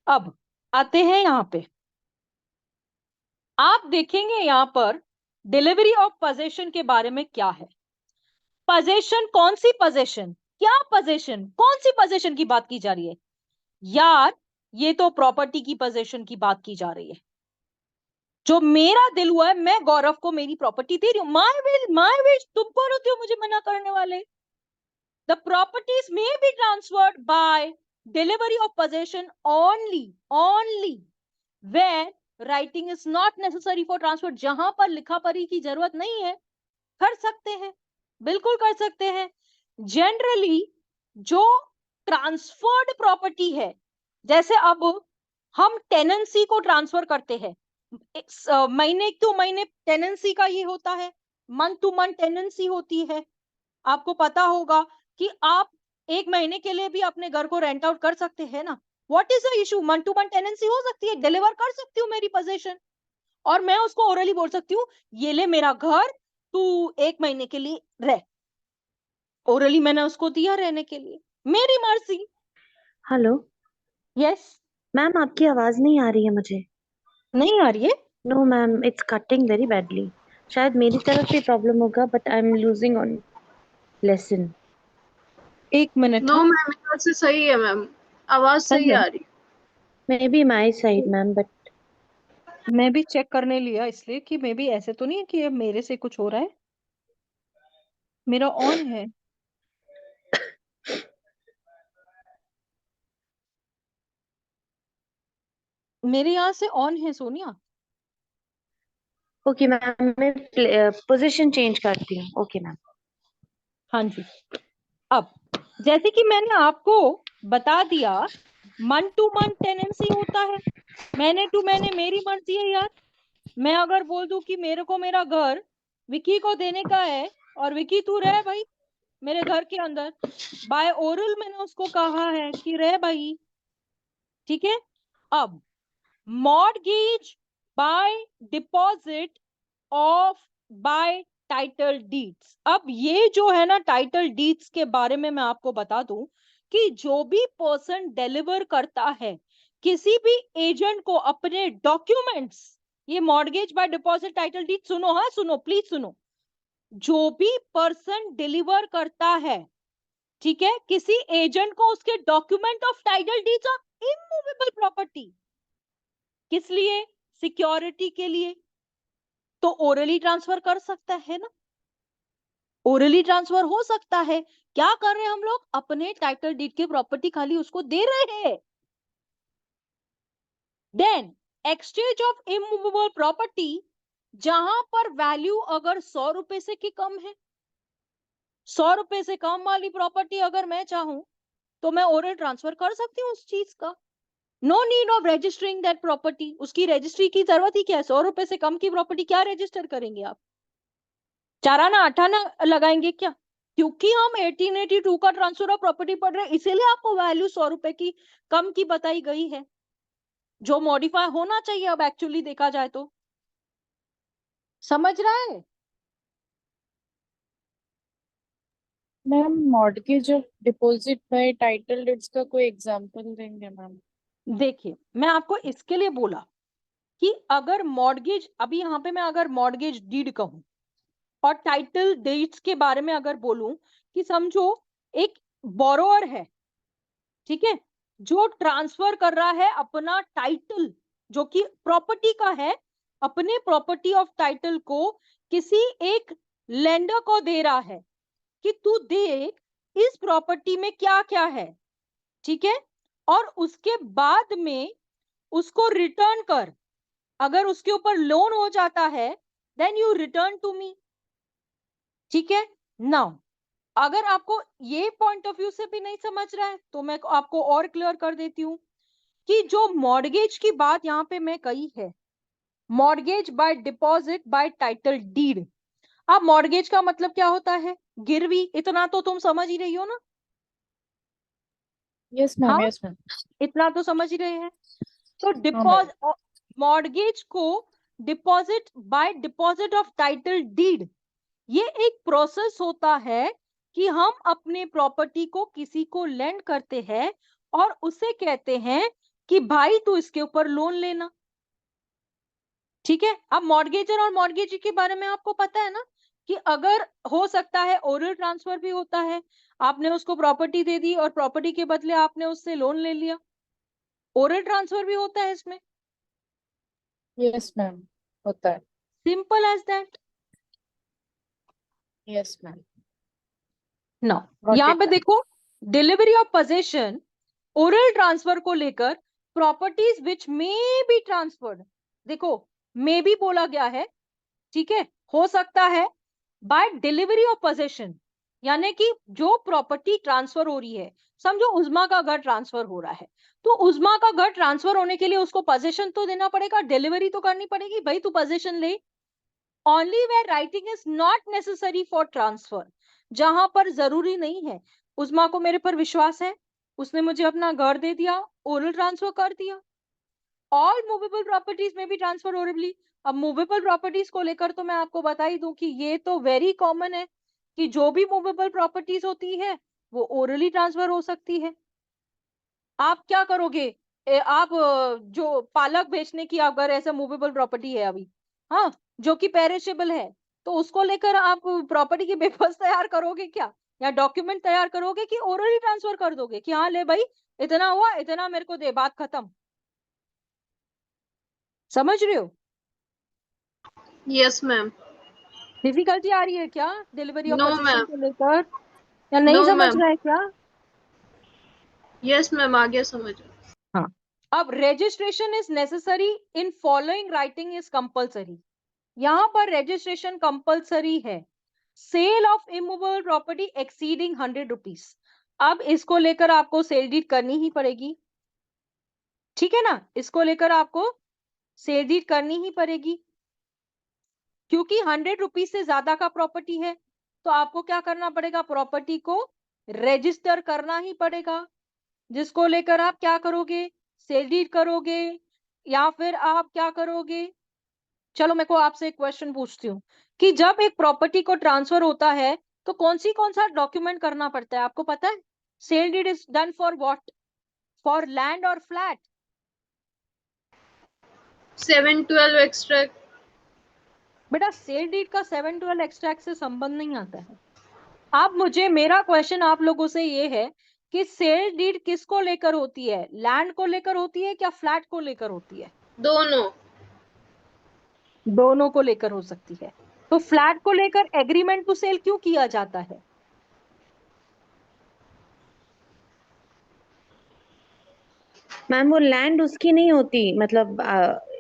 अब आते हैं यहाँ पे, आप देखेंगे यहाँ पर डिलीवरी ऑफ पोजेशन के बारे में क्या है। पोजेशन, कौन सी पोजेशन, क्या पोजेशन, कौन सी पोजेशन की बात की जा रही है यार? ये तो प्रॉपर्टी की पोजेशन की बात की जा रही है। जो मेरा दिल हुआ है, मैं गौरव को मेरी प्रॉपर्टी दे रही हूं। My will, my wish. तुम कौन होते हो मुझे मना करने वाले? The properties may be transferred by delivery of possession only when writing is not necessary for transfer. जहां पर लिखा पढ़ी की जरूरत नहीं है, कर सकते हैं, बिल्कुल कर सकते हैं। जनरली जो ट्रांसफर्ड प्रॉपर्टी है, जैसे अब हम टेनेंसी को ट्रांसफर करते हैं, महीने टू महीने टेनेंसी का ये होता है, मंथ टू मंथ टेनेंसी होती है। आपको पता होगा कि आप एक महीने के लिए भी अपने घर को रेंट आउट कर सकते हैं ना। What is the issue? Month two month tenancy हो सकती है, डिलीवर कर सकती हूँ मेरी पोजीशन, और मैं उसको ओरली बोल सकती हूँ ये ले मेरा घर, तू एक महीने के लिए रह। ओरली मैंने उसको दिया रहने के लिए, मेरी मर्जी। Hello yes. मैम, आपकी आवाज नहीं आ रही है मुझे। नहीं आ रही है? No ma'am, it's cutting very badly. शायद मेरी तरफ भी प्रॉब्लम होगा, but I am losing on lesson. एक मिनट। नो मैम, इधर से सही है मैम, आवाज सही आ रही। Maybe my side ma'am, but मैं भी चेक करने लिया इसलिए कि मे बी ऐसे तो नहीं है कि अब मेरे से कुछ हो रहा है। मेरा ऑन है। मेरे यहाँ से ऑन है सोनिया। ओके मैम, मैं पोजीशन चेंज करती हूँ। Okay ma'am. हाँ जी। अब जैसे कि मैंने आपको बता दिया, मंथ टू मंथ टेनेंसी होता है, महीने टू महीने मेरी मर्जी है यार। मैं अगर बोल दूं कि मेरे को मेरा घर विकी को देने का है, और विकी तू रह भाई मेरे घर के अंदर, बाय ओरल मैंने उसको कहा है कि रह भाई, ठीक है। अब mortgage by deposit of by title deeds. अब ये जो है ना टाइटल डीड्स के बारे में मैं आपको बता दूं कि जो भी पर्सन डिलीवर करता है किसी भी एजेंट को अपने डॉक्यूमेंट्स, ये mortgage by deposit title deed, सुनो, हाँ सुनो, प्लीज सुनो। जो भी पर्सन डिलीवर करता है, ठीक है, किसी एजेंट को उसके document of title deeds of immovable property, किस लिए? सिक्योरिटी के लिए, तो ओरली ट्रांसफर कर सकता है ना। ओरली ट्रांसफर हो सकता है। क्या कर रहे हैं हम लोग? अपने टाइटल डीड की प्रॉपर्टी खाली उसको दे रहे हैं। Then exchange of immovable property, जहां पर वैल्यू अगर 100 रुपए से की कम है, 100 रुपए से कम वाली प्रॉपर्टी अगर मैं चाहूं तो मैं ओरल ट्रांसफर कर सकती हूँ उस चीज का। No need of registering that property. उसकी रजिस्ट्री की जरूरत ही क्या है? 100 रुपए से कम की प्रॉपर्टी क्या रजिस्टर करेंगे आप? चाराना आठाना लगाएंगे क्या? क्योंकि हम 1882 का ट्रांसफर ऑफ प्रॉपर्टी पढ़ रहे हैं, इसीलिए आपको वैल्यू 100 रुपए की कम की बताई गई है, जो मॉडिफाई होना चाहिए अब एक्चुअली देखा जाए तो। समझ रहा है? Ma'am mortgage of deposit by title deeds का कोई एग्जांपल देंगे मैम? देखिए, मैं आपको इसके लिए बोला कि अगर मॉर्गेज, अभी यहाँ पे मैं अगर मॉर्गेज डीड कहूं और टाइटल डीड्स के बारे में अगर बोलूं कि समझो एक बोरोअर है, ठीक है, जो ट्रांसफर कर रहा है अपना टाइटल जो कि प्रॉपर्टी का है, अपने प्रॉपर्टी ऑफ टाइटल को किसी एक लेंडर को दे रहा है कि तू देख इस प्रॉपर्टी में क्या क्या है, ठीक है, और उसके बाद में उसको रिटर्न कर। अगर उसके ऊपर लोन हो जाता है then you return to me, ठीक है। नाउ अगर आपको ये पॉइंट ऑफ व्यू से भी नहीं समझ रहा है तो मैं आपको और क्लियर कर देती हूँ कि जो मॉर्गेज की बात यहाँ पे मैं कही है, mortgage by deposit by title deed. अब मॉर्गेज का मतलब क्या होता है? गिरवी। इतना तो तुम समझ ही रही हो ना? यस मैम, हाँ, यस मैम। इतना तो समझ ही रहे हैं। तो हाँ डिपॉजिट, मॉर्गेज को deposit by deposit of title deed, ये एक प्रोसेस होता है कि हम अपने प्रॉपर्टी को किसी को लेंड करते हैं और उसे कहते हैं कि भाई तू इसके ऊपर लोन लेना। ठीक है, अब मॉर्गेजर और मॉर्गेजी के बारे में आपको पता है ना कि अगर हो सकता है ओरल ट्रांसफर भी होता है, आपने उसको प्रॉपर्टी दे दी और प्रॉपर्टी के बदले आपने उससे लोन ले लिया, ओरल ट्रांसफर भी होता है इसमें। यस मैम, होता है। Simple as that. Yes ma'am, now got यहाँ इट। पे देखो, delivery of possession, oral transfer को लेकर properties which may be transferred, देखो मे बी बोला गया है, ठीक है, हो सकता है बाय डिलीवरी ऑफ पोजेशन, यानी कि जो प्रॉपर्टी ट्रांसफर हो रही है, समझो उजमा का घर ट्रांसफर हो रहा है, तो उजमा का घर ट्रांसफर होने के लिए उसको पोजेशन तो देना पड़ेगा, डिलीवरी तो करनी पड़ेगी, भाई तू पोजेशन ले। Only where writing is not necessary for transfer, जहां पर जरूरी नहीं है, उजमा को मेरे पर विश्वास है, उसने मुझे अपना घर दे दिया, ओरल ट्रांसफर कर दिया। ऑल मूवेबल प्रॉपर्टीज में भी ट्रांसफर ओरली। अब मूवेबल प्रॉपर्टीज को लेकर तो मैं आपको बता ही दूं कि ये तो वेरी कॉमन है कि जो भी मूवेबल प्रॉपर्टीज होती है वो ओरली ट्रांसफर हो सकती है। आप क्या करोगे, आप जो पालक बेचने की अगर ऐसा मूवेबल प्रॉपर्टी है अभी, हाँ, जो कि पेरिशेबल है, तो उसको लेकर आप प्रॉपर्टी के पेपर्स तैयार करोगे क्या, या डॉक्यूमेंट तैयार करोगे कि ओरली ट्रांसफर कर दोगे कि हाँ ले भाई इतना हुआ, इतना मेरे को दे, बात खत्म। समझ रहे हो? Yes, ma'am. डिफिकल्टी आ रही है क्या delivery of No, position ma'am. को लेकर, या नहीं No, समझ ma'am. रहा है क्या? Yes, ma'am. आ गया समझ। हाँ, अब registration is necessary in following writing is compulsory, यहां पर रजिस्ट्रेशन कंपलसरी है। Sale of immovable property exceeding 100 rupees, अब इसको लेकर आपको सेल डीड करनी ही पड़ेगी, ठीक है ना, इसको लेकर आपको सेल डीड करनी ही पड़ेगी, क्योंकि 100 रुपीज से ज्यादा का प्रॉपर्टी है तो आपको क्या करना पड़ेगा, प्रॉपर्टी को रजिस्टर करना ही पड़ेगा, जिसको लेकर आप क्या करोगे, सेल डीड करोगे, या फिर आप क्या करोगे। चलो मैं को आपसे एक क्वेश्चन पूछती हूँ कि जब एक प्रॉपर्टी को ट्रांसफर होता है तो कौन सा डॉक्यूमेंट करना पड़ता है, आपको पता है? Sale deed is done for what, for land और फ्लैट? 712 extract. बेटा सेल डीड का 712 एक्सट्रैक्ट से संबंध नहीं आता है। आप मुझे, मेरा क्वेश्चन आप लोगों से ये है कि सेल डीड किसको लेकर होती है, लैंड को लेकर होती है क्या फ्लैट को लेकर होती है? दोनों। दोनों को लेकर हो सकती है। तो फ्लैट को लेकर एग्रीमेंट टू सेल क्यों किया जाता है? मैम वो लैंड उसकी नहीं होती, मतलब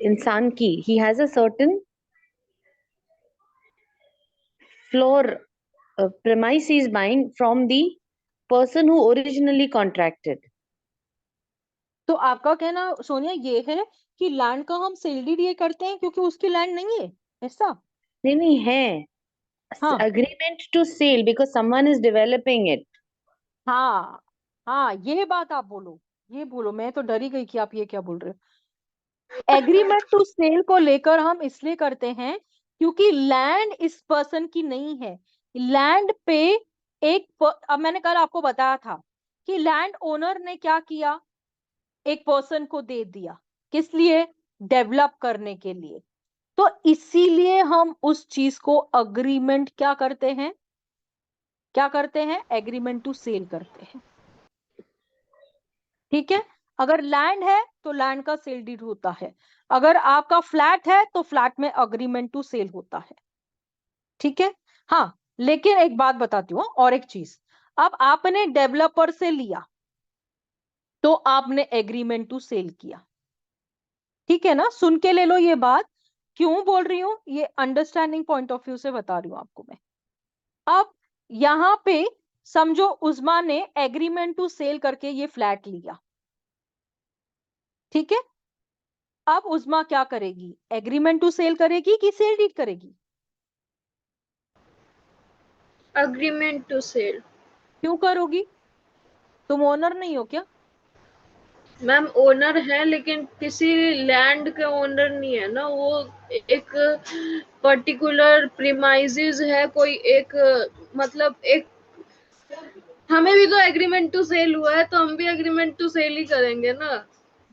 इंसान की, he has a certain floor premise he is buying from the person who originally contracted. तो आपका कहना सोनिया ये है कि लैंड का हम सेल डीड ये करते हैं क्योंकि उसकी लैंड नहीं है, ऐसा? नहीं है, हाँ agreement to sale because someone is developing it. हाँ हाँ, ये बात आप बोलो, ये बोलो, मैं तो डरी गई कि आप ये क्या बोल रहे हो। एग्रीमेंट टू सेल को लेकर हम इसलिए करते हैं क्योंकि लैंड इस पर्सन की नहीं है, लैंड पे अब मैंने कल आपको बताया था कि लैंड ओनर ने क्या किया, एक पर्सन को दे दिया, किस लिए, डेवलप करने के लिए, तो इसीलिए हम उस चीज को अग्रीमेंट क्या करते हैं, क्या करते हैं, एग्रीमेंट टू सेल करते हैं, ठीक है। अगर लैंड है तो लैंड का सेल डीड होता है, अगर आपका फ्लैट है तो फ्लैट में अग्रीमेंट टू सेल होता है, ठीक है। हाँ, लेकिन एक बात बताती हूँ और एक चीज, अब आपने डेवलपर से लिया तो आपने एग्रीमेंट टू सेल किया, ठीक है ना, सुन के ले लो ये बात, क्यों बोल रही हूं, ये अंडरस्टैंडिंग पॉइंट ऑफ व्यू से बता रही हूं आपको मैं। अब यहां पे समझो उस्मा ने एग्रीमेंट टू सेल करके ये फ्लैट लिया, ठीक है। अब उस्मा क्या करेगी, एग्रीमेंट टू सेल करेगी कि सेल डीड करेगी? Agreement to sale. क्यों करोगी, तुम ओनर नहीं हो क्या? मैम ओनर है लेकिन किसी लैंड के ओनर नहीं है ना, वो एक पर्टिकुलर प्रीमाइजेस है, कोई एक मतलब एक, हमें भी तो एग्रीमेंट टू सेल हुआ है तो हम भी एग्रीमेंट टू सेल ही करेंगे ना।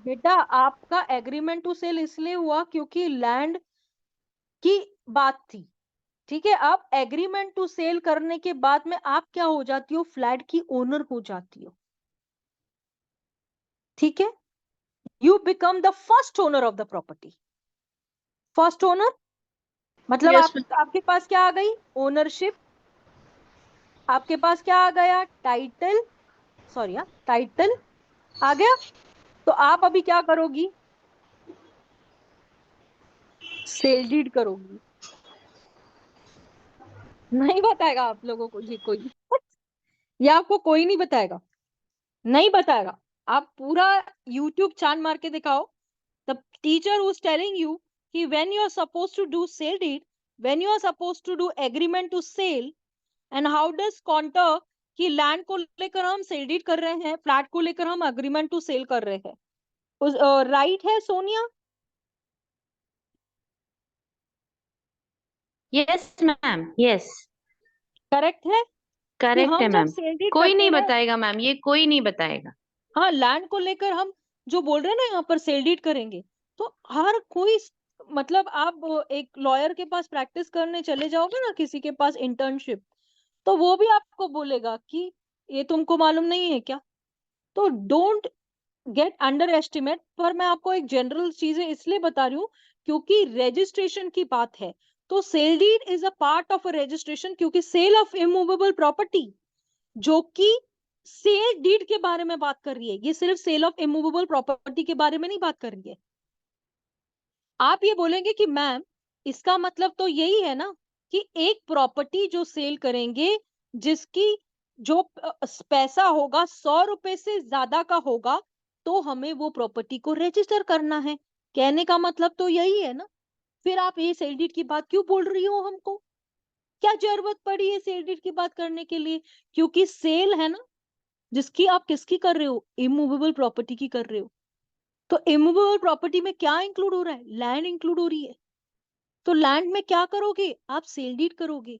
बेटा आपका एग्रीमेंट टू सेल इसलिए हुआ क्योंकि लैंड की बात थी, ठीक है। आप एग्रीमेंट टू सेल करने के बाद में आप क्या हो जाती हो, फ्लैट की ओनर हो जाती हो, ठीक है। You become the first owner of the property. First owner मतलब यस मैम। आपके पास क्या आ गई, ओनरशिप, आपके पास क्या आ गया, टाइटल, सॉरी टाइटल आ गया। तो आप अभी क्या करोगी, सेल डीड करोगी। नहीं बताएगा आप लोगों को ये कोई ये आपको कोई नहीं बताएगा, नहीं बताएगा। आप पूरा YouTube चांद मार के दिखाओ। The teacher who's telling you कि when you are supposed to do sale deed, when you are supposed to do agreement to sale, and how does counter कि लैंड को लेकर हम सेल डीड कर रहे हैं, फ्लैट को लेकर हम अग्रीमेंट टू सेल कर रहे हैं। उस राइट है Sonia, Yes, ma'am. Yes. Correct है कि करेक्ट है हम जब मैम। सेल डीड कोई करते नहीं हैं, बताएगा मैम, ये कोई नहीं बताएगा। हाँ लैंड को लेकर हम जो बोल रहे हैं ना यहाँ पर सेल डीड करेंगे, तो हर कोई मतलब आप एक लॉयर के पास प्रैक्टिस करने चले जाओगे ना, किसी के पास इंटर्नशिप, तो वो भी आपको बोलेगा कि ये तुमको मालूम नहीं है क्या। तो डोंट गेट अंडर एस्टिमेट। पर मैं आपको एक जनरल चीजें इसलिए बता रही हूँ क्योंकि रजिस्ट्रेशन की बात है। तो sale deed is a part of a registration, क्योंकि सेल ऑफ इमूवेबल प्रॉपर्टी जो कि सेल डीड के बारे में बात कर रही है, ये सिर्फ सेल ऑफ इमूवेबल प्रॉपर्टी के बारे में नहीं बात कर रही है। आप ये बोलेंगे कि मैम इसका मतलब तो यही है ना कि एक प्रॉपर्टी जो सेल करेंगे जिसकी जो पैसा होगा 100 रुपए से ज्यादा का होगा, तो हमें वो प्रॉपर्टी को रजिस्टर करना है। कहने का मतलब तो यही है ना। फिर आप ये सेल डीड की बात क्यों बोल रही हो हमको, क्या जरूरत पड़ी है सेल डीड की बात करने के लिए। क्योंकि सेल है ना, जिसकी आप किसकी कर रहे हो, इमूवेबल प्रॉपर्टी की कर रहे हो। तो इमूवेबल प्रॉपर्टी में क्या इंक्लूड हो रहा है, लैंड इंक्लूड हो रही है। तो लैंड में क्या करोगे, आप सेल डीड करोगे।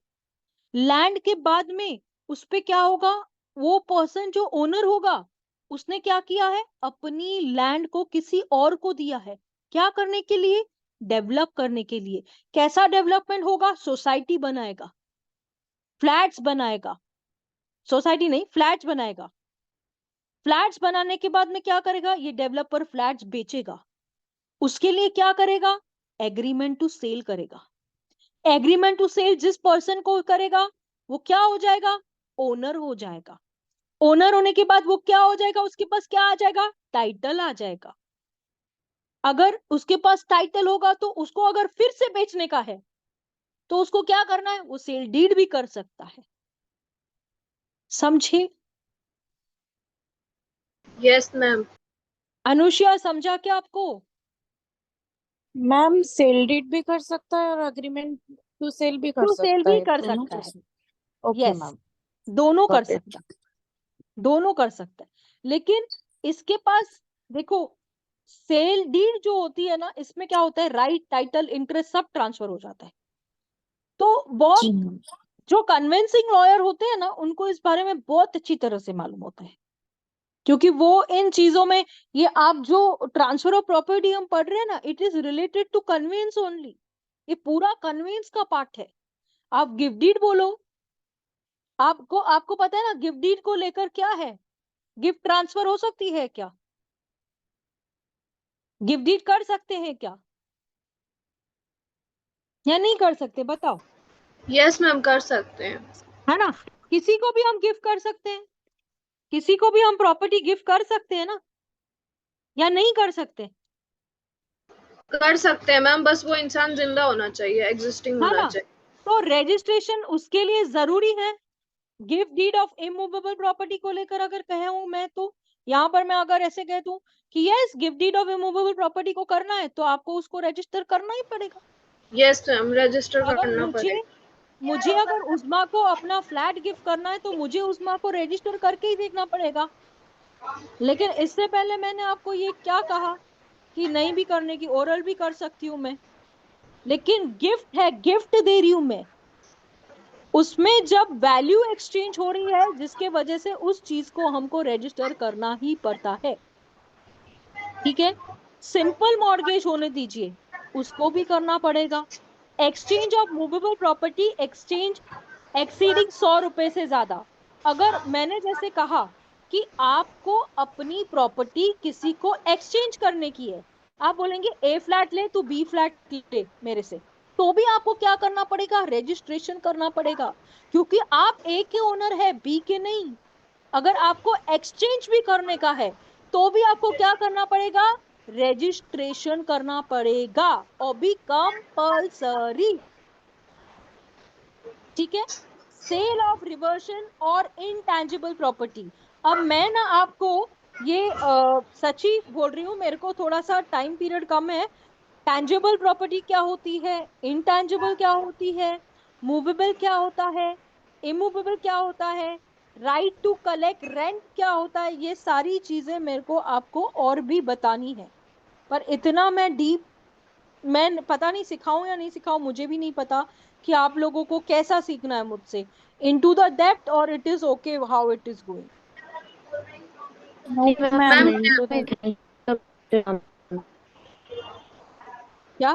लैंड के बाद में उस पे क्या होगा, वो पर्सन जो ओनर होगा उसने क्या किया है, अपनी लैंड को किसी और को दिया है। क्या करने के लिए, डेवलप करने के लिए। कैसा डेवलपमेंट होगा, सोसाइटी बनाएगा, फ्लैट्स बनाएगा, सोसाइटी नहीं फ्लैट्स बनाएगा। फ्लैट्स बनाने के बाद में क्या करेगा, ये डेवलपर फ्लैट्स बेचेगा। उसके लिए क्या करेगा, एग्रीमेंट टू सेल करेगा। एग्रीमेंट टू सेल जिस पर्सन को करेगा वो क्या हो जाएगा, ओनर हो जाएगा। ओनर होने के बाद वो क्या हो जाएगा, उसके पास क्या आ जाएगा, टाइटल आ जाएगा। अगर उसके पास टाइटल होगा तो उसको अगर फिर से बेचने का है तो उसको क्या करना है, वो सेल डीड भी कर सकता है। समझे, यस मैम। अनुष्या समझा क्या आपको। मैम सेल डीड भी कर सकता है और अग्रीमेंट टू सेल भी कर टू सेल सकता भी है, कर दोनों सकता है, चीज। ओके यस मैम, दोनों कर गॉट इट। सकता है, दोनों कर सकता है। लेकिन इसके पास देखो, सेल डीड जो होती है ना, इसमें क्या होता है, राइट टाइटल इंटरेस्ट सब ट्रांसफर हो जाता है। तो बहुत जी मैम। जो कन्विंसिंग लॉयर होते हैं ना, उनको इस बारे में बहुत अच्छी तरह से मालूम होता है, क्योंकि वो इन चीजों में, ये आप जो ट्रांसफर ऑफ प्रॉपर्टी हम पढ़ रहे हैं ना, it is related to conveyance only. ये पूरा कन्वेंस का पार्ट है। आप गिफ्ट डीड बोलो, आपको आपको पता है ना गिफ्ट डीड को लेकर क्या है, गिफ्ट ट्रांसफर हो सकती है क्या, गिफ्ट डीड कर सकते हैं क्या या नहीं कर सकते, बताओ। यस मैम, कर सकते हैं। है ना, किसी को भी हम गिफ्ट कर सकते हैं, किसी को भी हम प्रॉपर्टी गिफ्ट कर सकते हैं ना, या नहीं कर सकते। कर सकते हैं मैम, बस वो इंसान जिंदा होना चाहिए, एग्जिस्टिंग है होना ना, चाहिए। तो रजिस्ट्रेशन उसके लिए जरूरी है। Gift deed of immovable property को लेकर अगर कहे हूं मैं, तो यहाँ पर मैं अगर ऐसे कह दूं कि yes gift deed of immovable property को करना है, तो आपको उसको रजिस्टर करना ही पड़ेगा। यस मैम, रजिस्टर अगर करना मुझे पड़ेगा। मुझे अगर उस्मा को अपना फ्लैट गिफ्ट करना है, तो मुझे उस्मा को रजिस्टर करके ही देखना पड़ेगा। लेकिन इससे पहले मैंने आपको ये क्या कहा कि नहीं भी करने की, ओरल भी कर सकती हूँ मैं, लेकिन गिफ्ट है, गिफ्ट दे रही हूं मैं। उसमें जब वैल्यू एक्सचेंज हो रही है, जिसके वजह से उस चीज को हमको रजिस्टर करना ही पड़ता है। ठीक है, सिंपल मॉर्गेज होने दीजिए, उसको भी करना पड़ेगा। Exchange of movable property, exchange exceeding 100 रुपए से ज्यादा, अगर मैंने जैसे कहा कि आपको अपनी प्रॉपर्टी किसी को एक्सचेंज करने की है, आप बोलेंगे ए फ्लैट ले, तू बी फ्लैट ले मेरे से, तो भी आपको क्या करना पड़ेगा, रजिस्ट्रेशन करना पड़ेगा, क्योंकि आप ए के ओनर है, बी के नहीं। अगर आपको एक्सचेंज भी करने का है तो भी आपको क्या करना पड़ेगा, रजिस्ट्रेशन करना पड़ेगा, और भी कंपल्सरी। ठीक है, सेल ऑफ रिवर्शन और इनटैंजिबल प्रॉपर्टी। अब मैं ना आपको ये सच्ची बोल रही हूँ, मेरे को थोड़ा सा टाइम पीरियड कम है। टैंजिबल प्रॉपर्टी क्या होती है, इनटैंजिबल क्या होती है, मूवेबल क्या होता है, इमूवेबल क्या होता है, राइट टू कलेक्ट रेंट क्या होता है, ये सारी चीजें मेरे को आपको और भी बतानी है। पर इतना मैं डीप, मैं पता नहीं सिखाऊं या नहीं सिखाऊं, मुझे भी नहीं पता कि आप लोगों को कैसा सीखना है मुझसे, इनटू द डेप्थ, और it is okay how it is going. No, ma'am ma'am, into the क्या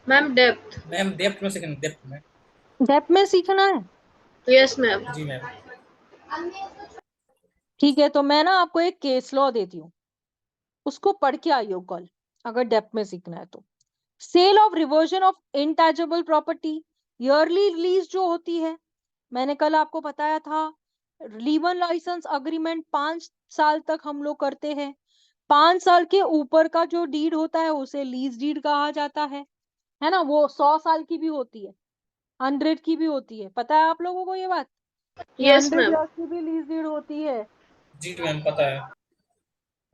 मैम डेप्थ। मैम डेप्थ में सेकंड डेप्थ में। डेप्थ में सीखना है? Yes ma'am. जी मैम। ठीक है, तो मैं ना आपको एक केस लॉ देती हूँ, उसको पढ़ के आइयो कल, अगर डेप्थ में सीखना है तो। Sale of reversion of intangible property, yearly release जो होती है, मैंने कल आपको बताया था, लीवन लाइसेंस अग्रीमेंट 5 साल तक हम लोग करते हैं, 5 साल के ऊपर का जो डीड होता है उसे लीज डीड कहा जाता है ना, वो 100 साल की भी होती है, 100 की भी होती है, पता है आप लोगों को ये बात, कि यस 100 मैम। ईयर्स की भी लीज डीड होती है? जी मैम पता है।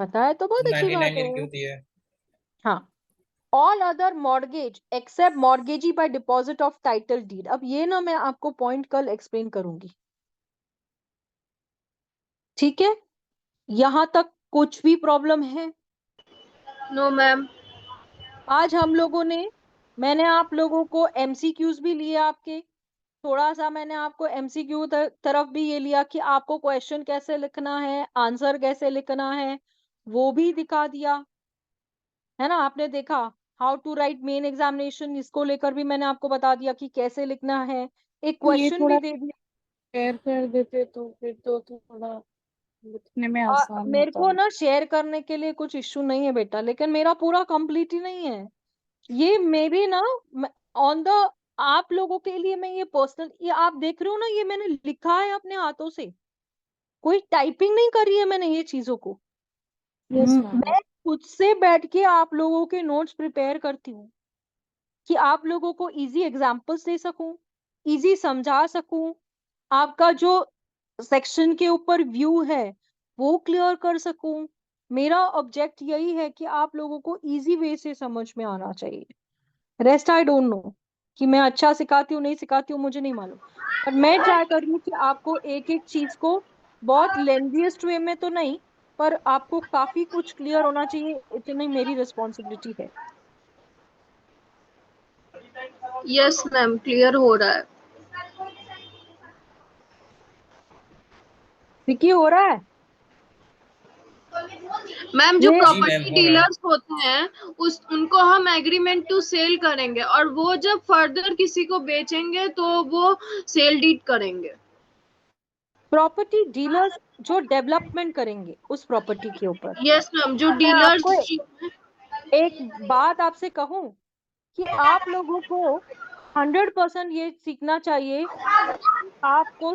पता है तो बहुत अच्छी बात 99 ईयर की है। होती है। हाँ, all other mortgage except mortgagee by deposit of title deed, अब ये ना मैं आपको पॉइंट कल एक्सप्लेन करूंगी। ठीक है, यहां तक कुछ भी प्रॉब्लम है? No ma'am. आज हम लोगों ने, मैंने आप लोगों को एमसीक्यूज भी लिए आपके, थोड़ा सा मैंने आपको एमसीक्यू तरफ भी ये लिया कि आपको क्वेश्चन कैसे लिखना है, आंसर कैसे लिखना है, वो भी दिखा दिया, है ना, आपने देखा। How to write main examination, इसको लेकर भी मैंने आपको बता दिया कि कैसे लिखना है, एक ये क्वेश्चन थोड़ा भी दे दिया। शेयर कर देते तो फिर तो थोड़ा लिखने में आसान मेरे होता। को ना शेयर करने के लिए कुछ इश्यू नहीं है बेटा, लेकिन मेरा पूरा कंप्लीट ही नहीं है, ये मेरी ना ऑन द, आप लोगों के लिए मैं ये पर्सनल, ये आप देख रहे हो ना, ये मैंने लिखा है अपने हाथों से, कोई टाइपिंग नहीं करी है मैंने ये चीजों को। Yes ma'am. मैं खुद से बैठ के आप लोगों के नोट्स प्रिपेयर करती हूँ, कि आप लोगों को इजी एग्जांपल्स दे सकूं, इजी समझा सकूं, आपका जो सेक्शन के ऊपर व्यू है वो क्लियर कर सकूं। मेरा ऑब्जेक्ट यही है कि आप लोगों को इजी वे से समझ में आना चाहिए। रेस्ट आई डोंट नो, कि मैं अच्छा सिखाती हूँ नहीं सिखाती हूँ मुझे नहीं मालूम, पर मैं ट्राई कर रही हूँ कि आपको एक एक चीज को बहुत लेंथीएस्ट वे में तो नहीं, पर आपको काफी कुछ क्लियर होना चाहिए, इतनी मेरी रिस्पॉन्सिबिलिटी है। यस मैम, क्लियर हो रहा है। विकी हो रहा है मैम जो ये? जी मैम प्रॉपर्टी हो रहा है। डीलर्स होते हैं उस उनको हम एग्रीमेंट टू सेल करेंगे, और वो जब फर्दर किसी को बेचेंगे तो वो सेल डीड करेंगे। प्रॉपर्टी डीलर्स जो डेवलपमेंट करेंगे उस प्रॉपर्टी के ऊपर। यस मैम, जो अब मैं डीलर्स। आपको एक बात आपसे कहूं, कि आप लोगों को 100% ये सीखना चाहिए कि आपको